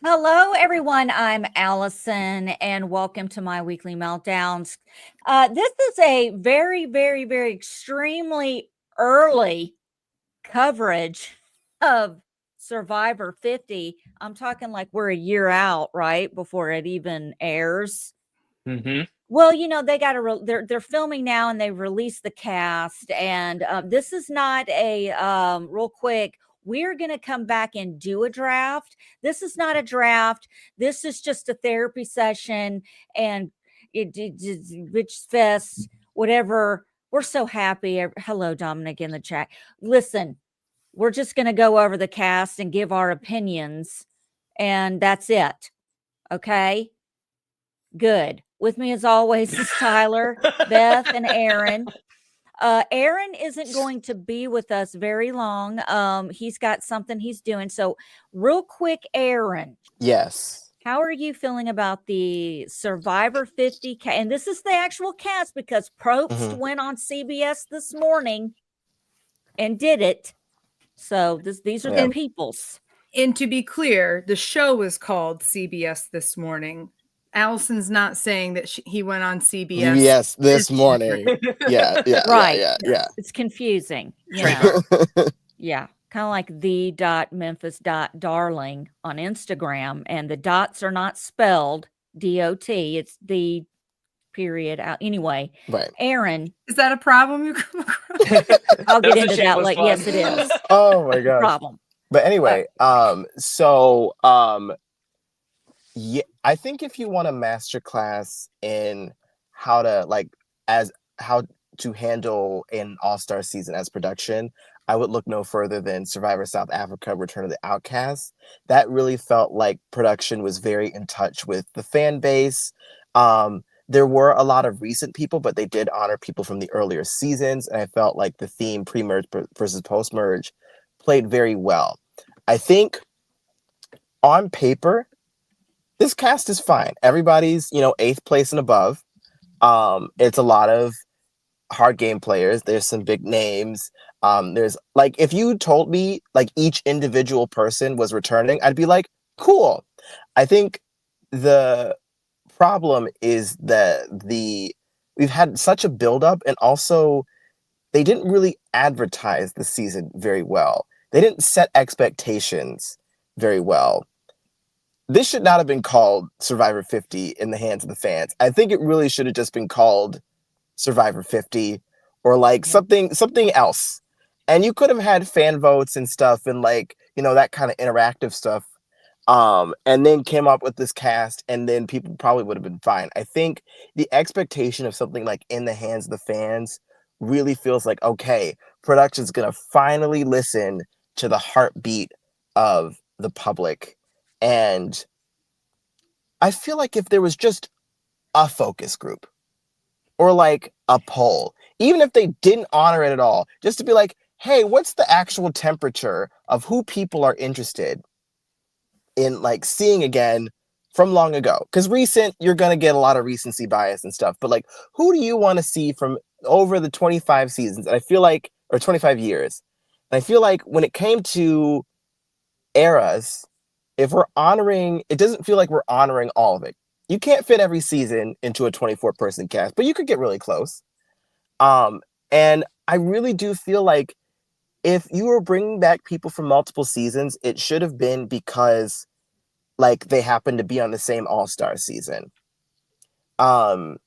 Hello, everyone. I'm Allison, and welcome to my weekly meltdowns. This is a very, very, very extremely early coverage of Survivor 50. I'm talking like we're a year out, right, before it even airs. Mm-hmm. Well, they got to. They're filming now, and they released the cast. And this is not a real quick. We're going to come back and do a draft. This is not a draft. This is just a therapy session, and Rich Fest, whatever. We're so happy. Hello, Dominic in the chat. Listen, we're just going to go over the cast and give our opinions, and that's it. Okay. Good. With me as always is Tyler, Beth, and Aaron. Aaron isn't going to be with us very long. He's got something he's doing. So, real quick, Aaron, Yes. how are you feeling about the Survivor 50? And this is the actual cast because Probst went on CBS this morning and did it. So, these are the peoples. And to be clear, the show was called CBS This Morning. Allison's not saying that he went on CBS. Yes, this morning. Yeah, Right. yeah. It's confusing. Trademark. Yeah. Kind of like the.memphis.darling on Instagram. And the dots are not spelled DOT. It's the period out. Anyway, Right. Aaron. Is that a problem you come across? I'll get into that. Like, yes, it is. Oh my gosh. Problem. But anyway, yeah, I think if you want a masterclass in how to handle an all-star season as production, I would look no further than Survivor South Africa: Return of the Outcasts. That really felt like production was very in touch with the fan base. There were a lot of recent people, but they did honor people from the earlier seasons, and I felt like the theme pre-merge versus post-merge played very well. I think on paper, this cast is fine. Everybody's, 8th place and above. It's a lot of hard game players. There's some big names. There's like, if you told me like each individual person was returning, I'd be like, cool. I think the problem is that we've had such a buildup, and also they didn't really advertise the season very well. They didn't set expectations very well. This should not have been called Survivor 50 in the hands of the fans. I think it really should have just been called Survivor 50 or like something else. And you could have had fan votes and stuff and like, that kind of interactive stuff. And then came up with this cast, and then people probably would have been fine. I think the expectation of something like in the hands of the fans really feels like, okay, production's going to finally listen to the heartbeat of the public. And I feel like if there was just a focus group or like a poll, even if they didn't honor it at all, just to be like, hey, what's the actual temperature of who people are interested in like seeing again from long ago? Because recent, you're going to get a lot of recency bias and stuff, but like, who do you want to see from over the 25 seasons? And I feel like, or 25 years. And I feel like when it came to eras, if we're honoring, it doesn't feel like we're honoring all of it. You can't fit every season into a 24-person cast, but you could get really close. And I really do feel like if you were bringing back people from multiple seasons, it should have been because like they happened to be on the same All-Star season. And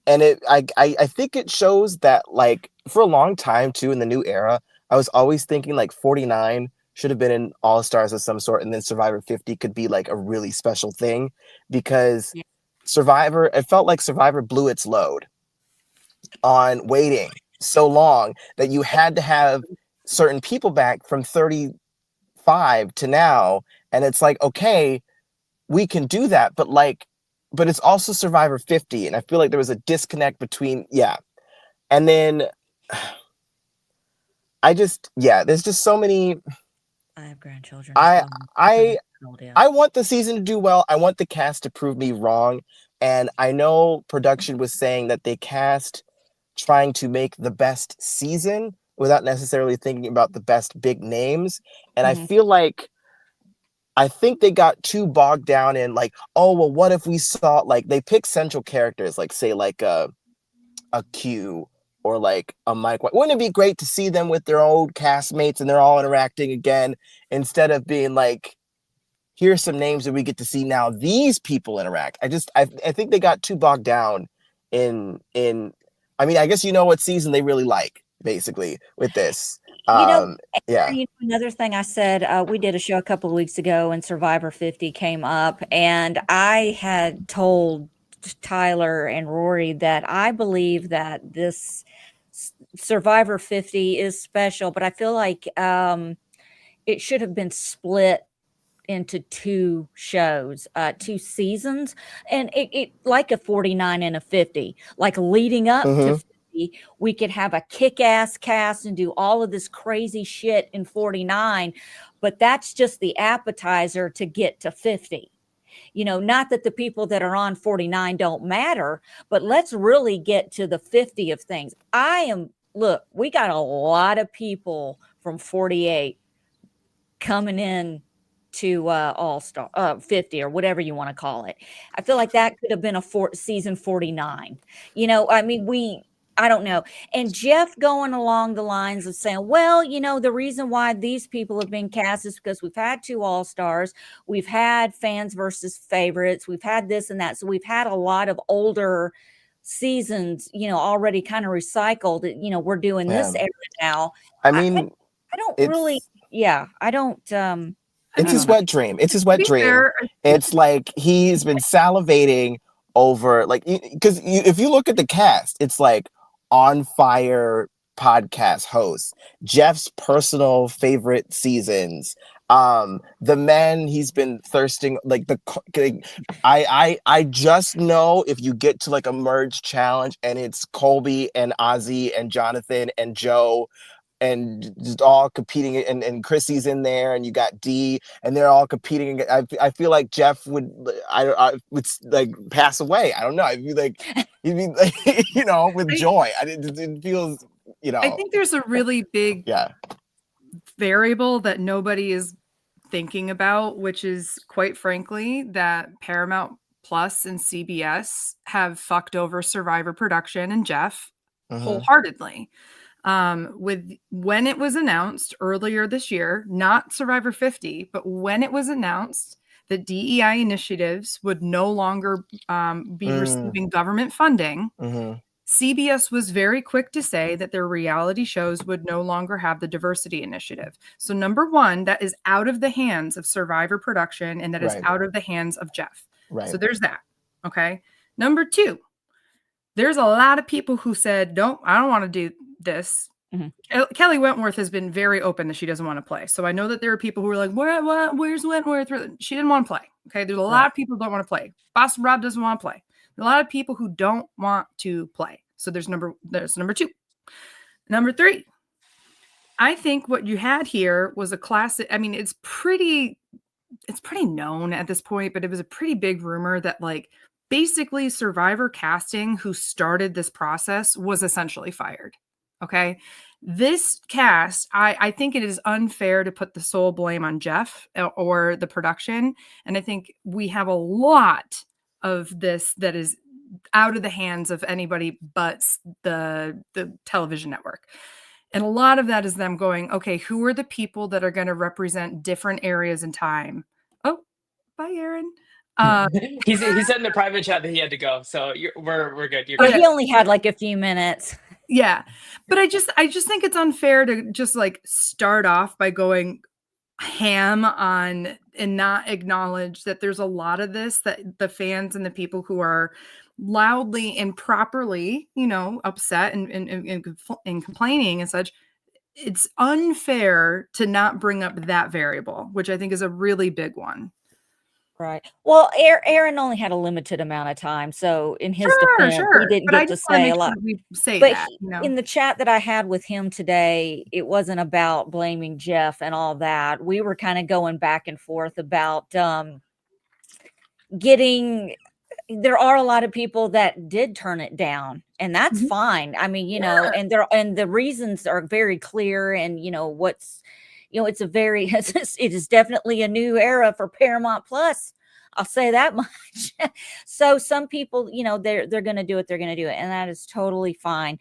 I think it shows that like for a long time too, in the new era, I was always thinking like 49 should have been in All-Stars of some sort, and then Survivor 50 could be like a really special thing, because it felt like Survivor blew its load on waiting so long that you had to have certain people back from 35 to now. And it's like, okay, we can do that, but it's also Survivor 50. And I feel like there was a disconnect between, and then there's just so many. I have grandchildren. I want the season to do well. I want the cast to prove me wrong. And I know production was saying that they cast trying to make the best season without necessarily thinking about the best big names. And I feel like I think they got too bogged down in like, oh well, what if we saw like they pick central characters, like say like a Q or like a Mike White. Wouldn't it be great to see them with their old castmates and they're all interacting again instead of being like, here's some names that we get to see now these people interact. I think they got too bogged down in I mean, I guess you know what season they really like, basically, with this. Yeah. Another thing I said, we did a show a couple of weeks ago and Survivor 50 came up, and I had told Tyler and Rory that I believe that this Survivor 50 is special, but I feel like it should have been split into two shows, two seasons, and it like a 49 and a 50, like leading up to 50, we could have a kick-ass cast and do all of this crazy shit in 49, but that's just the appetizer to get to 50. Not that the people that are on 49 don't matter, but let's really get to the 50 of things. Look, we got a lot of people from 48 coming in to All-Star 50 or whatever you want to call it. I feel like that could have been a season 49. I don't know. And Jeff going along the lines of saying, well, the reason why these people have been cast is because we've had 2 All-Stars, we've had fans versus favorites, we've had this and that. So we've had a lot of older seasons, already kind of recycled. We're doing this era now. I mean, I don't really, I don't. It's his wet dream. It's his wet dream. It's like he's been salivating over, like, because if you look at the cast, it's like on fire podcast hosts, Jeff's personal favorite seasons, the men he's been thirsting, like I just know if you get to like a merge challenge and it's Colby and Ozzy and Jonathan and Joe and just all competing, and Chrissy's in there, and you got D, and they're all competing. I feel like Jeff would like pass away. I don't know. I'd be like, with joy. It feels, I think there's a really big variable that nobody is thinking about, which is, quite frankly, that Paramount Plus and CBS have fucked over Survivor production and Jeff wholeheartedly. When it was announced earlier this year, not Survivor 50, but when it was announced that DEI initiatives would no longer be receiving government funding, CBS was very quick to say that their reality shows would no longer have the diversity initiative. So number one, that is out of the hands of Survivor production, and that is out of the hands of Jeff. So there's that. Okay. Number two, there's a lot of people who said, I don't want to do this. Kelly Wentworth has been very open that she doesn't want to play. So I know that there are people who are like, where's Wentworth? She didn't want to play. Okay. There's a lot of people who don't want to play. Boston Rob doesn't want to play. There's a lot of people who don't want to play. So there's number two. Number three, I think what you had here was a classic. I mean, it's pretty known at this point, but it was a pretty big rumor that like basically Survivor casting, who started this process, was essentially fired. Okay. This cast, I think it is unfair to put the sole blame on Jeff or the production. And I think we have a lot of this that is out of the hands of anybody but the television network. And a lot of that is them going, okay, who are the people that are going to represent different areas in time? Oh, bye, Aaron. He said in the private chat that he had to go, so we're good. You're But good. he only had like a few minutes. Yeah, but I just think it's unfair to just like start off by going ham on and not acknowledge that there's a lot of this that the fans and the people who are loudly and properly, upset and complaining and such. It's unfair to not bring up that variable, which I think is a really big one. Right. Well, Aaron only had a limited amount of time, so in his defense, he didn't get to say a lot. But in the chat that I had with him today, it wasn't about blaming Jeff and all that. We were kind of going back and forth about getting. There are a lot of people that did turn it down, and that's fine. I mean, and the reasons are very clear, and what's. it's a very, it is definitely a new era for Paramount Plus. I'll say that much. So some people, they're going to do it. They're going to do it. And that is totally fine.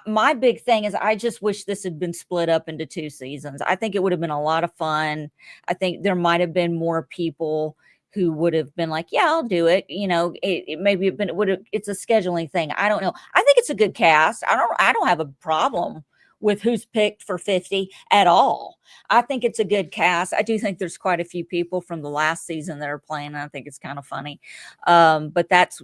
My big thing is I just wish this had been split up into 2 seasons. I think it would have been a lot of fun. I think there might have been more people who would have been like, yeah, I'll do it. It maybe it's a scheduling thing. I don't know. I think it's a good cast. I don't have a problem with who's picked for 50 at all. I think it's a good cast. I do think there's quite a few people from the last season that are playing, and I think it's kind of funny. But that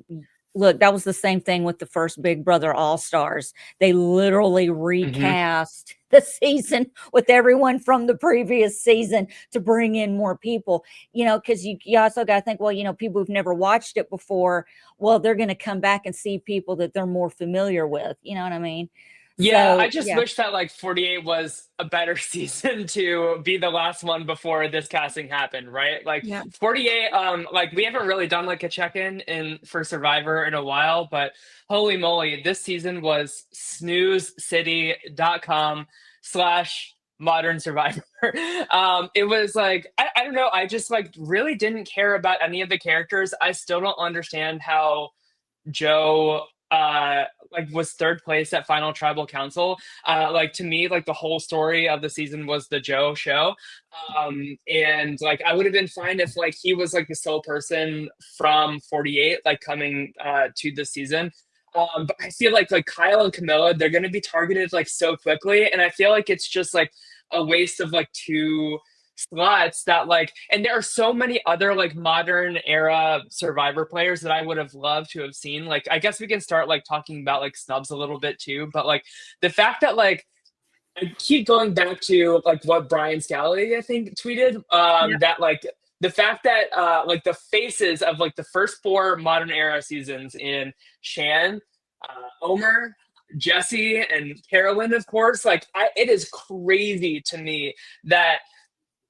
was the same thing with the first Big Brother All-Stars. They literally recast the season with everyone from the previous season to bring in more people, because you also got to think, well, people who've never watched it before, well, they're going to come back and see people that they're more familiar with. You know what I mean? Yeah, I just wish that 48 was a better season to be the last one before this casting happened, right? 48, we haven't really done a check-in for Survivor in a while, but holy moly, this season was snoozecity.com/Modern Survivor. It was I don't know, I just really didn't care about any of the characters. I still don't understand how Joe was third place at Final Tribal Council. To me, the whole story of the season was the Joe show. And I would have been fine if he was the sole person from 48 coming to the season. But I feel like Kyle and Camilla, they're going to be targeted so quickly, and I feel like it's just a waste of 2 slots that and there are so many other modern era Survivor players that I would have loved to have seen. I guess we can start talking about snubs a little bit too, but the fact that I keep going back to what Brian Scally I think tweeted that the fact that the faces of the first 4 modern era seasons in Shan, Omer, Jesse, and Carolyn, of course, it is crazy to me that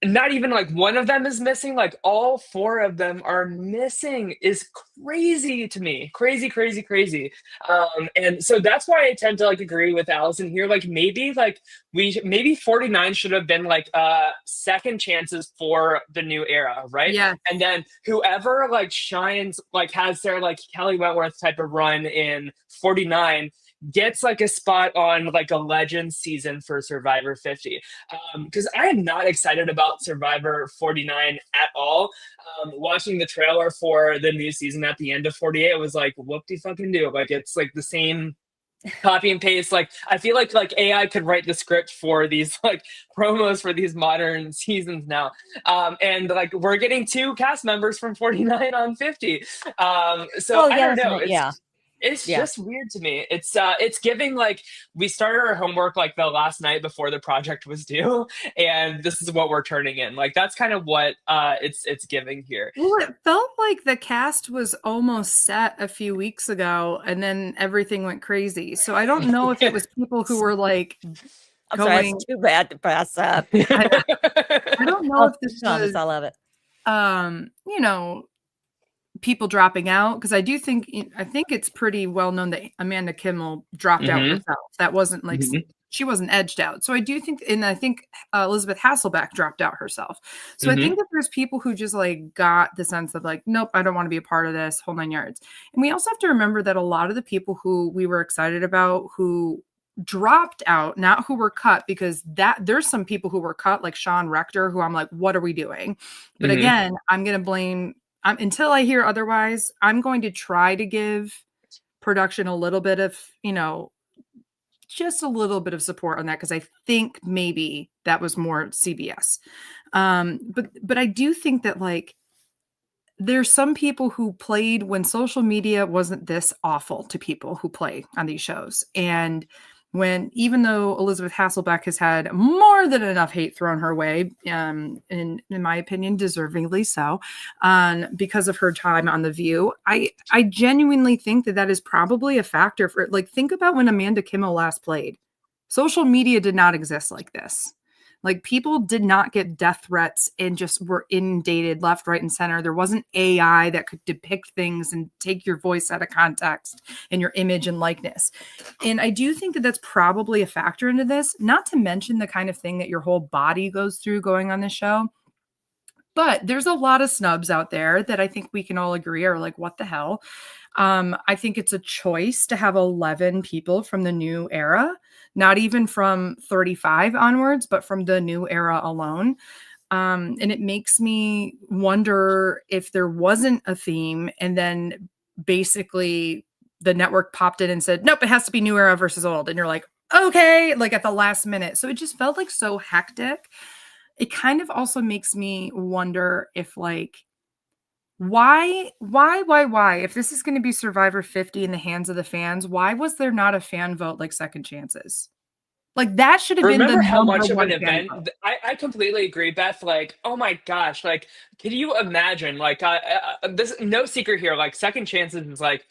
not even one of them is missing. All 4 of them are missing is crazy to me. Crazy. And so that's why I tend to agree with Allison here. Maybe 49 should have been second chances for the new era, right? Yeah. And then whoever shines, has their Kelly Wentworth type of run in 49 gets a spot on a legend season for Survivor 50. Because I am not excited about Survivor 49 at all. Watching the trailer for the new season at the end of 48, it was whoop-de-fucking-do. It's the same copy and paste. I feel like AI could write the script for these promos for these modern seasons now. And we're getting 2 cast members from 49 on 50. So I don't know. It's just weird to me. It's giving we started our homework the last night before the project was due, and this is what we're turning in. That's kind of what it's giving here. Well, it felt like the cast was almost set a few weeks ago, and then everything went crazy. So I don't know if it was people who were I'm sorry, it's too bad to pass up. I don't know if this was, I love it. People dropping out, because I think it's pretty well known that Amanda Kimmel dropped out herself. That wasn't she wasn't edged out. So I do think, and I think Elizabeth Hasselbeck dropped out herself. So I think that there's people who just got the sense of nope, I don't want to be a part of this whole 9 yards. And we also have to remember that a lot of the people who we were excited about who dropped out, not who were cut, because there's some people who were cut, like Sean Rector, who I'm what are we doing? But again, I'm going to blame, until I hear otherwise, I'm going to try to give production a little bit of, just a little bit of support on that, because I think maybe that was more CBS. But I do think that there's some people who played when social media wasn't this awful to people who play on these shows. And even though Elizabeth Hasselbeck has had more than enough hate thrown her way, in my opinion, deservingly so, because of her time on The View, I genuinely think that is probably a factor for think about when Amanda Kimmel last played. Social media did not exist like this. Like people did not get death threats and just were inundated left, right, and center. There wasn't AI that could depict things and take your voice out of context and your image and likeness. And I do think that that's probably a factor into this, not to mention the kind of thing that your whole body goes through going on this show. But there's a lot of snubs out there that I think we can all agree are like, what the hell? I think it's a choice to have 11 people from the new era, not even from 35 onwards, but from the new era alone. And it makes me wonder if there wasn't a theme and then basically the network popped in and said, nope, it has to be new era versus old. And you're like, okay, like at the last minute. So it just felt like so hectic. It kind of also makes me wonder if like, why, if this is going to be Survivor 50 in the hands of the fans, why was there not a fan vote like Second Chances? Like that should have been the Remember how much of #1 an fan event? vote. I completely agree, Beth. Like, oh my gosh, like, can you imagine? Like, this no secret here. Like, Second Chances is like,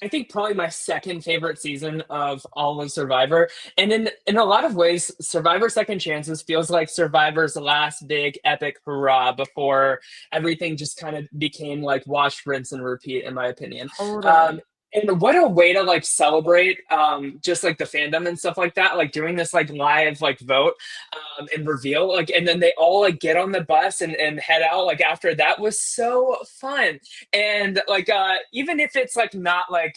I think probably my second favorite season of all of Survivor. And in a lot of ways, Survivor Second Chances feels like Survivor's last big epic hurrah before everything just kind of became like watch, rinse, and repeat, in my opinion. Totally. And what a way to like celebrate just like the fandom and stuff like that, like doing this like live like vote and reveal, like, and then they all like get on the bus and head out like after. That was so fun. And like even if it's like not like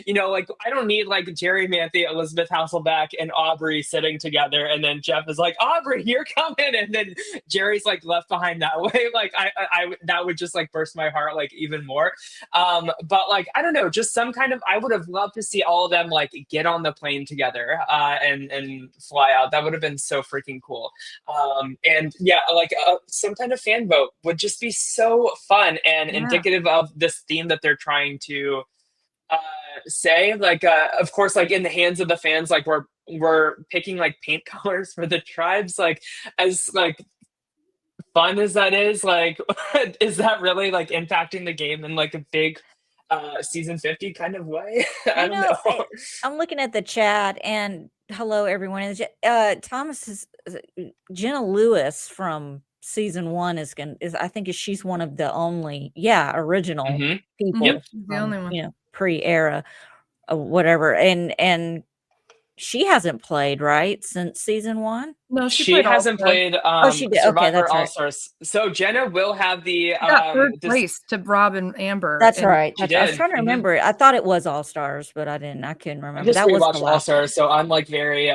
you know, like I don't need like Jerry Manthe, Elizabeth Hasselbeck, and Aubrey sitting together and then Jeff is like, Aubrey, you're coming, and then Jerry's like left behind that way. Like I that would just like burst my heart like even more. But like I don't know, just some kind of, I would have loved to see all of them like get on the plane together and fly out. That would have been so freaking cool. And yeah, like some kind of fan vote would just be so fun and indicative of this theme that they're trying to say. Like of course, like in the hands of the fans, like we're picking like paint colors for the tribes. Like as like fun as that is, like is that really like impacting the game in like a big season 50 kind of way? I don't know. I'm looking at the chat and hello everyone. Thomas is Jenna Lewis from season 1 is I think she's one of the only original people Yep. The only one. you know, pre-era whatever, and she hasn't played right since season 1. No, She played hasn't All-Star. played Oh, she did. Okay, Survivor that's right. All-Stars. So Jenna will have the She got third place to Rob and Amber. That's and right. She I was did. trying to remember it. I thought it was All Stars, but I couldn't I remember. just That was the rewatched last All-Stars, so I'm like very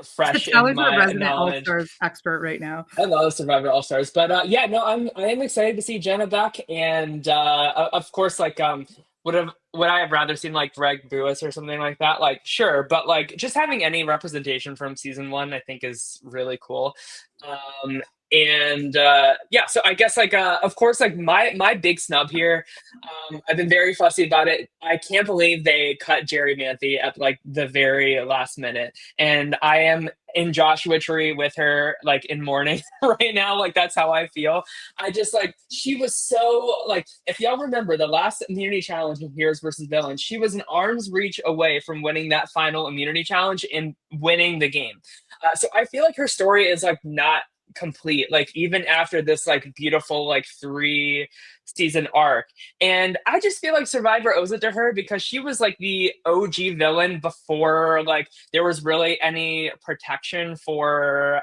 fresh in Tyler's a my resident knowledge. All-Stars expert right now. I love Survivor All-Stars, but yeah, no, I am excited to see Jenna back, and of course, like would I have rather seen like Greg Buis or something like that? Like sure, but like just having any representation from season 1, I think is really cool. And yeah, so I guess like of course, like my big snub here, I've been very fussy about it. I can't believe they cut Jerry Manthe at like the very last minute, and I am in Joshua Tree with her like in mourning right now. Like that's how I feel. I just like, she was so like, if y'all remember the last immunity challenge in Heroes versus Villains, she was an arm's reach away from winning that final immunity challenge and winning the game. So I feel like her story is like not complete, like even after this like beautiful like 3-season arc. And I just feel like Survivor owes it to her because she was like the OG villain before like there was really any protection for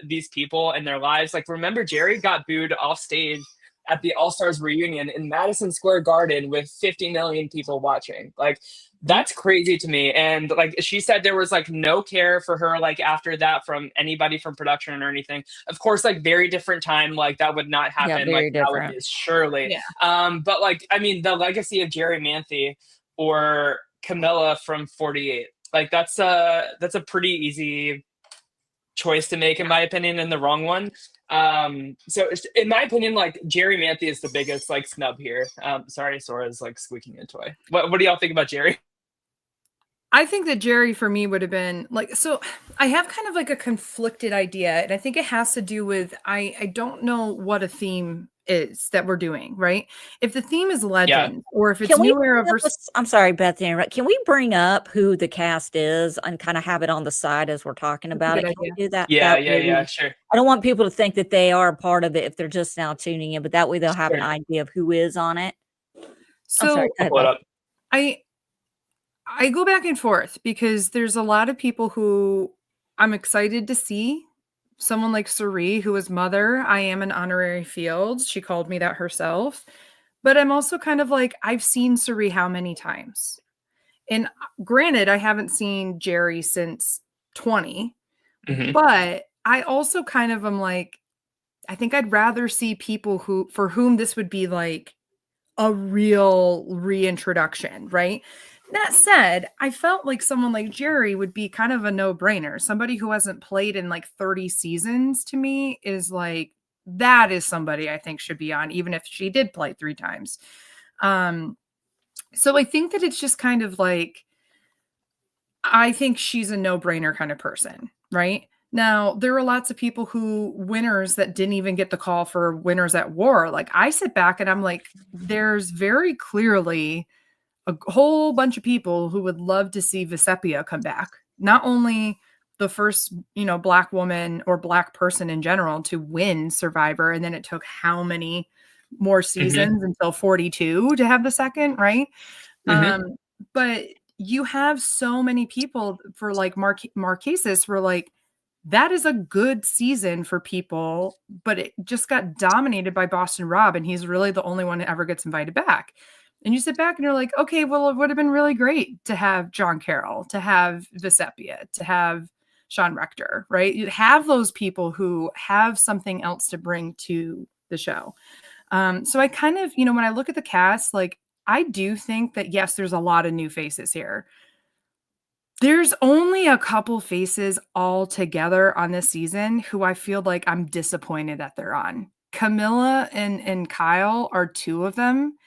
these people in their lives. Like remember, Jerry got booed off stage at the All-Stars reunion in Madison Square Garden with 50 million people watching. Like that's crazy to me. And like she said, there was like no care for her like after that from anybody from production or anything. Of course, like very different time, like that would not happen very like different. nowadays, surely. Yeah. But like I mean, the legacy of Jerry Manthe or Camilla from 48, like that's a pretty easy choice to make in my opinion, and the wrong one. So in my opinion, like Jerry Manthe is the biggest like snub here. Sorry, Sora's like squeaking a toy. What do y'all think about Jerry? I think that Jerry for me would have been like, so I have kind of like a conflicted idea, and I think it has to do with I don't know what a theme is that we're doing, right? If the theme is legend or if it's Can we new era bring up versus I'm sorry, Beth, to interrupt. Can we bring up who the cast is and kind of have it on the side as we're talking That's a about good it? Can we idea. do that? Yeah, That yeah, way yeah, sure. I don't want people to think that they are a part of it if they're just now tuning in, but that way they'll have an Sure. idea of who is on it. I'm sorry. So Go ahead, Pull it Beth. up. I go back and forth because there's a lot of people who I'm excited to see. Someone like Suri, who is Mother. I am an honorary Fields. She called me that herself. But I'm also kind of like, I've seen Suri how many times? And granted, I haven't seen Jerry since 20, Mhm. but I also kind of am like, I think I'd rather see people for whom this would be like a real reintroduction, right? That said, I felt like someone like Jerry would be kind of a no-brainer. Somebody who hasn't played in like 30 seasons to me is like, that is somebody I think should be on, even if she did play 3 times. So I think that it's just kind of like, I think she's a no-brainer kind of person, right? Now, there are lots of people who winners that didn't even get the call for Winners at War. Like I sit back and I'm like, there's very clearly a whole bunch of people who would love to see Vesepia come back. Not only the first, Black woman or Black person in general to win Survivor, and then it took how many more seasons until 42 to have the second, right? But you have so many people for like Marquesas were like, that is a good season for people, but it just got dominated by Boston Rob, and he's really the only one that ever gets invited back. And you sit back and you're like, okay, well, it would have been really great to have John Carroll, to have Vesepia, to have Sean Rector, right? You have those people who have something else to bring to the show. So I kind of, when I look at the cast, like I do think that, yes, there's a lot of new faces here. There's only a couple faces all together on this season who I feel like I'm disappointed that they're on. Camilla and Kyle are 2 of them.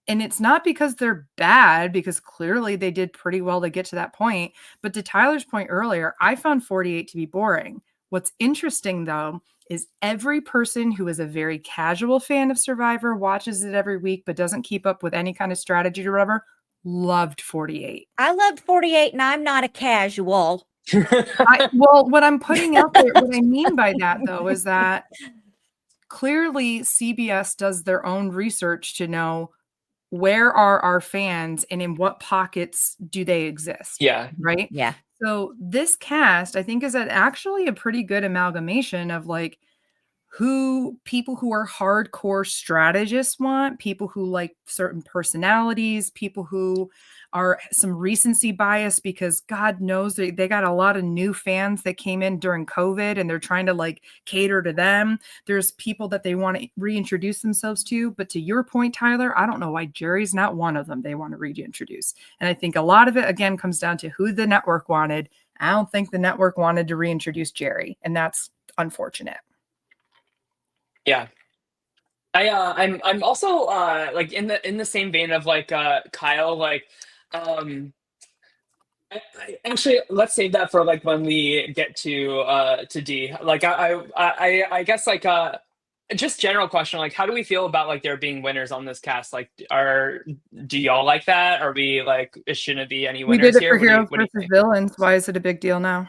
And it's not because they're bad, because clearly they did pretty well to get to that point. But to Tyler's point earlier, I found 48 to be boring. What's interesting, though, is every person who is a very casual fan of Survivor, watches it every week, but doesn't keep up with any kind of strategy or whatever, loved 48. I loved 48 and I'm not a casual. Well, what I'm putting out there, what I mean by that, though, is that clearly CBS does their own research to know where are our fans and in what pockets do they exist? Yeah. Right? Yeah. So this cast, I think, is actually a pretty good amalgamation of like people who are hardcore strategists want, people who like certain personalities, people who are some recency bias because God knows they got a lot of new fans that came in during COVID and they're trying to like cater to them. There's people that they want to reintroduce themselves to. But to your point, Tyler, I don't know why Jerry's not one of them they want to reintroduce. And I think a lot of it, again, comes down to who the network wanted. I don't think the network wanted to reintroduce Jerry. And that's unfortunate. Yeah. I'm also like in the same vein of like Kyle, like actually let's save that for like when we get to D. Like I guess like just general question, like how do we feel about like there being winners on this cast? Like do y'all like that? Are we like it shouldn't be any winners we did it here? for heroes versus villains. Why is it a big deal now?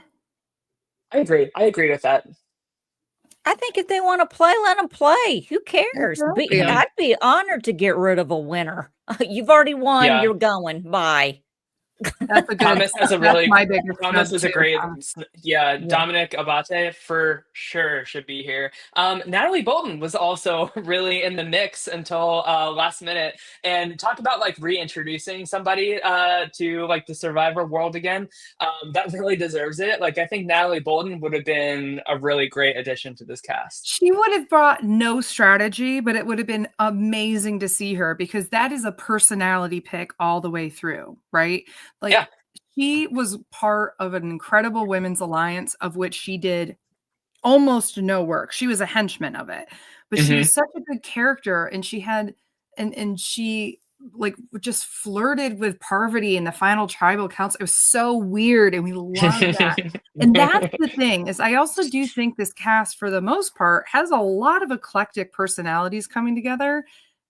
I agree with that. I think if they want to play, let them play. Who cares? I'd be honored to get rid of a winner. You've already won. Yeah. You're going. Bye. That's a good, Thomas has a really my biggest Thomas is a great Yeah. Dominic Abate for sure should be here. Natalie Bolton was also really in the mix until last minute, and talk about like reintroducing somebody to like the Survivor world again. That really deserves it. Like I think Natalie Bolton would have been a really great addition to this cast. She would have brought no strategy, but it would have been amazing to see her because that is a personality pick all the way through, right? Like Yeah. She was part of an incredible women's alliance of which she did almost no work. She was a henchman of it, but she was such a good character, and she had, and she like just flirted with Parvati in the final tribal council. It was so weird, and we love that. And that's the thing, is I also do think this cast, for the most part, has a lot of eclectic personalities coming together.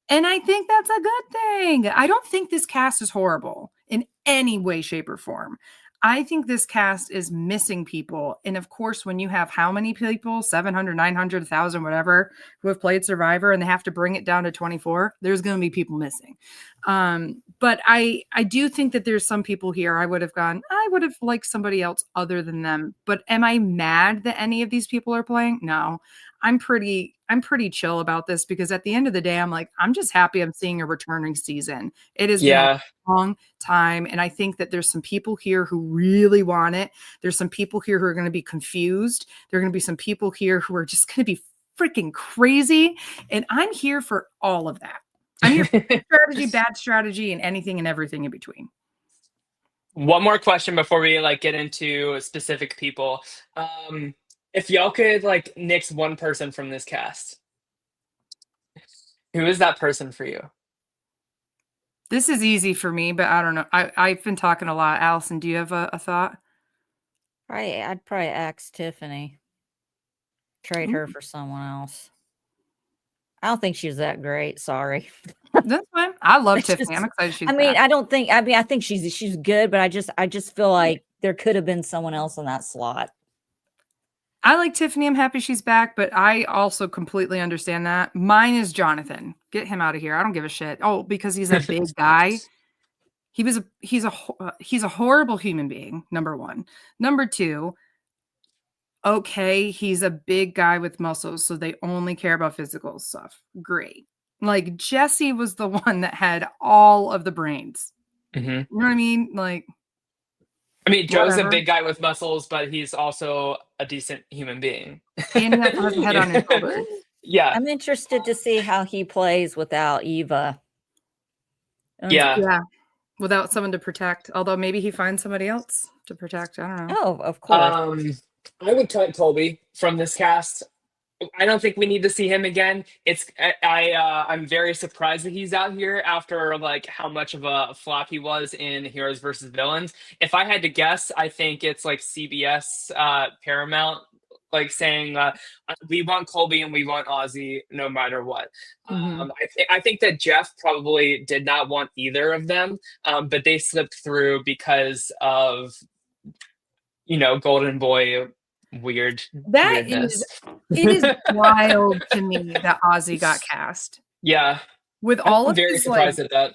And I think that's a good thing. I don't think this cast is horrible in any way, shape, or form. I think this cast is missing people. And of course, when you have how many people, 700, 900, 1,000, whatever, who have played Survivor, and they have to bring it down to 24, there's going to be people missing. But I do think that there's some people here I would have liked somebody else other than them. But am I mad that any of these people are playing? No. I'm pretty chill about this, because at the end of the day, I'm like, I'm just happy I'm seeing a returning season. It has been a long time. And I think that there's some people here who really want it. There's some people here who are going to be confused. There are going to be some people here who are just going to be freaking crazy. And I'm here for all of that. I'm here for strategy, bad strategy, and anything and everything in between. One more question before we get into specific people. If y'all could nix one person from this cast, who is that person for you? This is easy for me, but I don't know. I've been talking a lot. Allison, do you have a thought? I'd probably ask Tiffany. Trade her for someone else. I don't think she's that great. Sorry. That's fine. I love Tiffany. I'm excited she's back. I think she's good, but I just feel like there could have been someone else in that slot. I like Tiffany. I'm happy she's back, but I also completely understand that. Mine is Jonathan. Get him out of here. I don't give a shit. Oh, because he's a big guy. He's a horrible human being, number one. Number two, okay, he's a big guy with muscles, so they only care about physical stuff. Great. Jesse was the one that had all of the brains. Mm-hmm. You know what I mean? Joe's a big guy with muscles, but he's also a decent human being. And he has a head on his shoulders. Yeah. I'm interested to see how he plays without Eva. Yeah. Without someone to protect. Although maybe he finds somebody else to protect. I don't know. Oh, of course. I would cut Colby from this cast. I don't think we need to see him again. I'm very surprised that he's out here after how much of a flop he was in Heroes versus Villains. If I had to guess, I think it's CBS, Paramount, saying we want Colby and we want Ozzy no matter what. Mm-hmm. I think that Jeff probably did not want either of them, but they slipped through because of Golden Boy weirdness. It is wild to me that Ozzy got cast. Yeah. With all I'm of very his, surprised at that.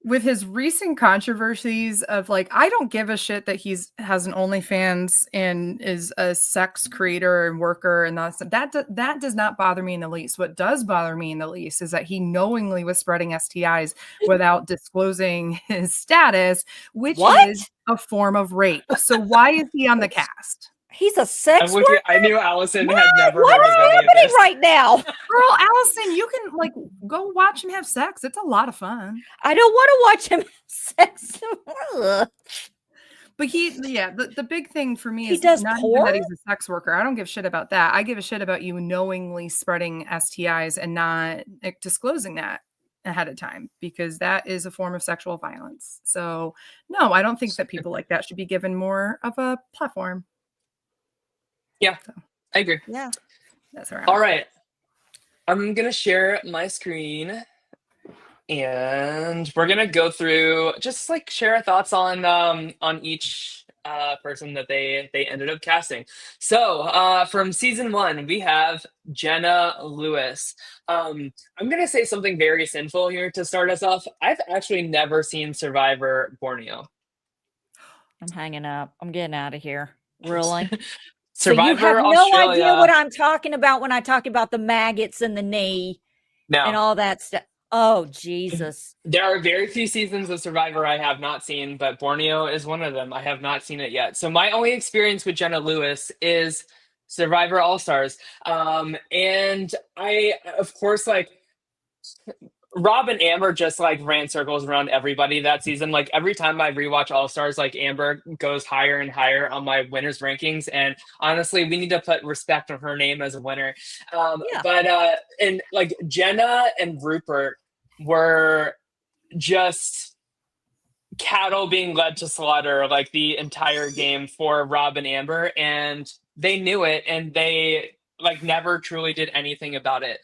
With his recent controversies of I don't give a shit that has an OnlyFans and is a sex creator and worker, and that does not bother me in the least. What does bother me in the least is that he knowingly was spreading STIs without disclosing his status, which is a form of rape. So why is he on the cast? He's a sex worker? I knew Allison had never heard of any of this right now. Girl, Allison, you can go watch him have sex. It's a lot of fun. I don't want to watch him have sex. But the big thing for me is not even that he's a sex worker. I don't give a shit about that. I give a shit about you knowingly spreading STIs and not disclosing that ahead of time, because that is a form of sexual violence. So no, I don't think that people like that should be given more of a platform. Yeah, I agree. Yeah. That's right. All right. I'm going to share my screen, and we're going to go through, just share our thoughts on each person that they ended up casting. So from season 1, we have Jenna Lewis. I'm going to say something very sinful here to start us off. I've actually never seen Survivor Borneo. I'm hanging up. I'm getting out of here. Really? Survivor so you have Australia. no idea what I'm talking about when I talk about the maggots in the knee and all that stuff. Oh, Jesus. There are very few seasons of Survivor I have not seen, but Borneo is one of them. I have not seen it yet. So my only experience with Jenna Lewis is Survivor All-Stars. And I, of course, Rob and Amber just ran circles around everybody that season. Every time I rewatch All Stars, Amber goes higher and higher on my winners rankings. And honestly, we need to put respect on her name as a winner. But Jenna and Rupert were just cattle being led to slaughter like the entire game for Rob and Amber, and they knew it, and they like never truly did anything about it.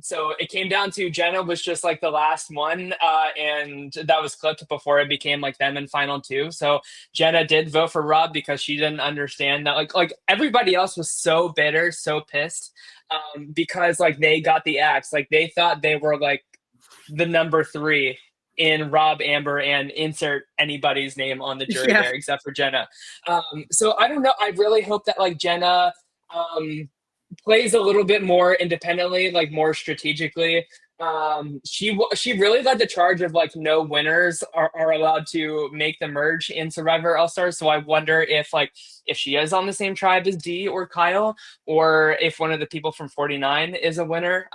So it came down to Jenna was just like the last one, and that was clipped before it became like them in final two. So Jenna did vote for Rob because she didn't understand that like everybody else was so bitter, so pissed, because like they got the axe, like they thought they were like the number three in Rob, Amber, and insert anybody's name on the jury there except for Jenna. So I don't know. I really hope that like Jenna plays a little bit more independently, like more strategically. She really led the charge of like no winners are allowed to make the merge in Survivor All Stars. So I wonder if she is on the same tribe as Dee or Kyle, or if one of the people from 49 is a winner.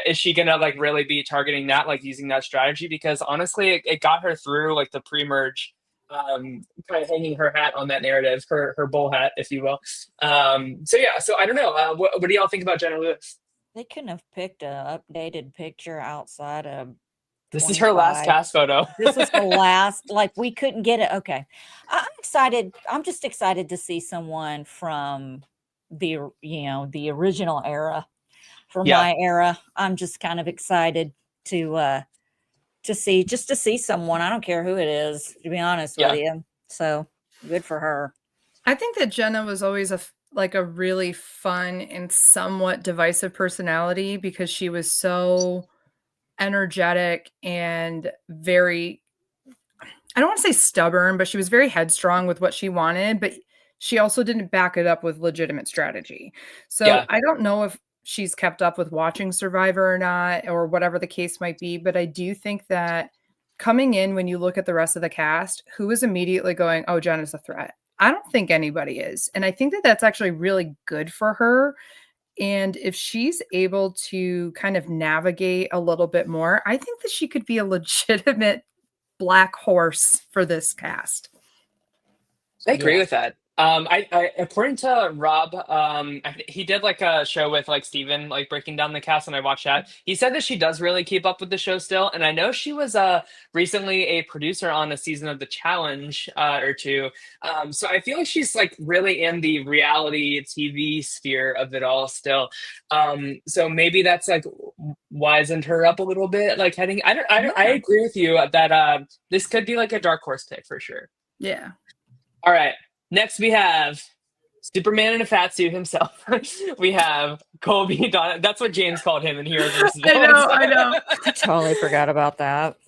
Is she gonna like really be targeting that, like using that strategy? Because honestly, it got her through like the pre-merge, kind of hanging her hat on that narrative, her bull hat, if you will. So yeah, so I don't know. What do y'all think about Jenna Lewis? They couldn't have picked a updated picture outside of. This is her last cast photo. This was the last, like we couldn't get it. Okay. I'm excited. I'm just excited to see someone from the original era. For my era, I'm just kind of excited to see someone. I don't care who it is, to be honest with you. So good for her. I think that Jenna was always a really fun and somewhat divisive personality because she was so energetic and very, I don't want to say stubborn, but she was very headstrong with what she wanted, but she also didn't back it up with legitimate strategy. So I don't know if she's kept up with watching Survivor or not, or whatever the case might be. But I do think that coming in, when you look at the rest of the cast, who is immediately going, oh, Jenna's a threat? I don't think anybody is. And I think that that's actually really good for her. And if she's able to kind of navigate a little bit more, I think that she could be a legitimate black horse for this cast. I agree with that. I according to Rob, he did like a show with like Steven, like breaking down the cast, and I watched that. He said that she does really keep up with the show still, and I know she was recently a producer on a season of The Challenge or two. So I feel like she's like really in the reality TV sphere of it all still. So maybe that's like wisened her up a little bit, like heading. I agree with you that this could be like a dark horse pick for sure. Yeah. All right. Next, we have Superman in a fat suit himself. We have Colby Donovan. That's what James called him in Heroes vs. Villains. I know. I totally forgot about that.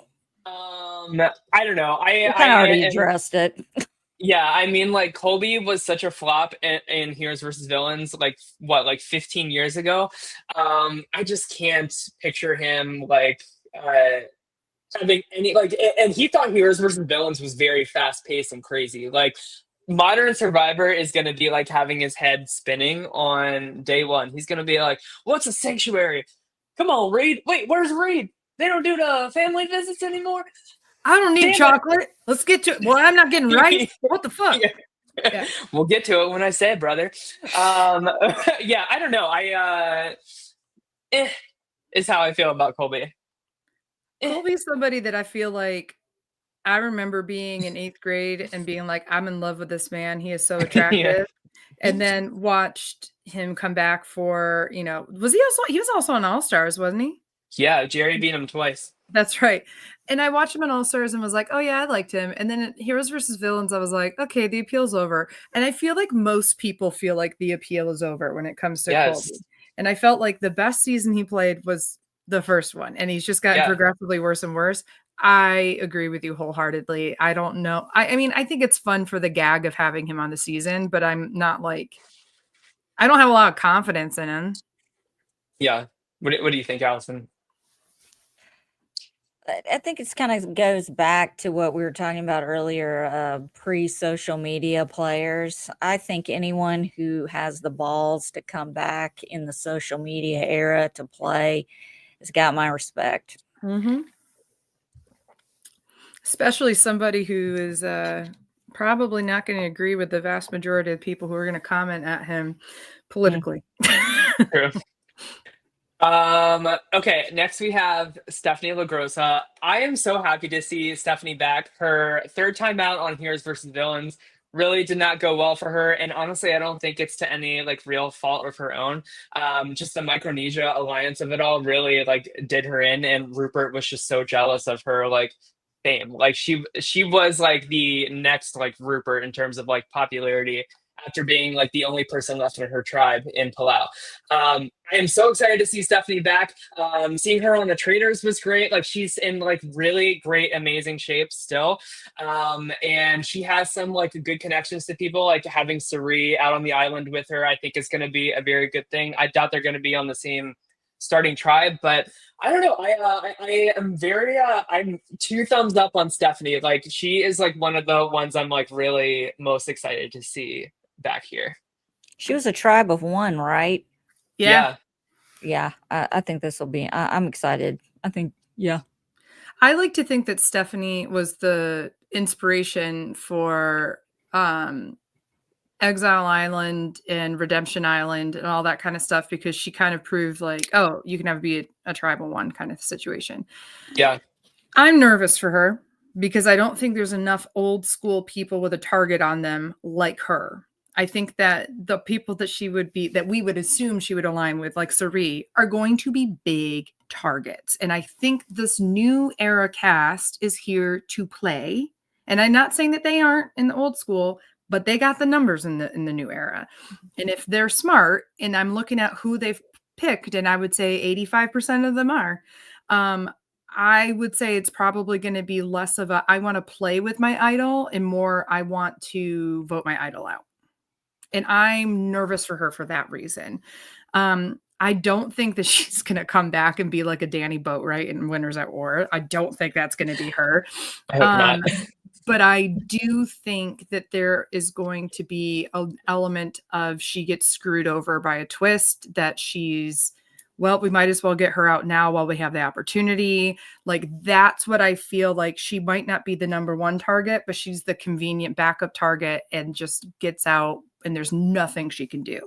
I don't know. I already addressed it. Yeah, I mean, like Colby was such a flop in Heroes vs. Villains, like 15 years ago. I just can't picture him like having any like. And he thought Heroes vs. Villains was very fast paced and crazy. Like modern Survivor is going to be like having his head spinning on day one. He's going to be like, "What's a sanctuary? Come on, Reed. Wait, where's Reed? They don't do the family visits anymore." I don't need chocolate. Let's get to it. Well, I'm not getting rice. What the fuck? Yeah. We'll get to it when I say it, brother. Yeah, I don't know. Is how I feel about Colby. Colby's somebody that I feel like I remember being in 8th grade and being like, I'm in love with this man. He is so attractive. And then watched him come back for, he was also on All Stars, wasn't he? Yeah, Jerry beat him twice. That's right. And I watched him in All Stars and was like, oh yeah, I liked him. And then in Heroes vs. Villains, I was like, okay, the appeal's over. And I feel like most people feel like the appeal is over when it comes to Colby. And I felt like the best season he played was the first one. And he's just gotten progressively worse and worse. I agree with you wholeheartedly. I don't know. I mean, I think it's fun for the gag of having him on the season, but I'm not like, I don't have a lot of confidence in him. Yeah. What do you think, Allison? I think it's kind of goes back to what we were talking about earlier, pre-social media players. I think anyone who has the balls to come back in the social media era to play has got my respect. Mm-hmm. Especially somebody who is probably not going to agree with the vast majority of people who are going to comment at him politically. True. Okay, next we have Stephanie LaGrossa. I am so happy to see Stephanie back. Her third time out on Heroes versus Villains really did not go well for her, and honestly, I don't think it's to any like real fault of her own. Just the Micronesia alliance of it all really like did her in, and Rupert was just so jealous of her like fame. Like she was like the next like Rupert in terms of like popularity after being like the only person left in her tribe in Palau. I am so excited to see Stephanie back. Seeing her on the Traders was great. Like she's in like really great, amazing shape still, and she has some like good connections to people. Like having Suri out on the island with her, I think is going to be a very good thing. I doubt they're going to be on the same starting tribe, but I don't know. I am very I'm two thumbs up on Stephanie. Like she is like one of the ones I'm like really most excited to see back here. She was a tribe of one, right? Yeah. Yeah. I think this will be, I'm excited. I think, yeah. I like to think that Stephanie was the inspiration for Exile Island and Redemption Island and all that kind of stuff, because she kind of proved like, oh, you can have be a tribal one kind of situation. Yeah. I'm nervous for her because I don't think there's enough old school people with a target on them like her. I think that the people that she would be, that we would assume she would align with, like Suri, are going to be big targets. And I think this new era cast is here to play. And I'm not saying that they aren't in the old school, but they got the numbers in the new era. And if they're smart, and I'm looking at who they've picked, and I would say 85% of them are, I would say it's probably going to be less of a, I want to play with my idol, and more, I want to vote my idol out. And I'm nervous for her for that reason. I don't think that she's going to come back and be like a Danny Boatwright in Winners at War. I don't think that's going to be her. I hope not. But I do think that there is going to be an element of she gets screwed over by a twist, that she's, well, we might as well get her out now while we have the opportunity. Like, that's what I feel like. She might not be the number one target, but she's the convenient backup target and just gets out and there's nothing she can do.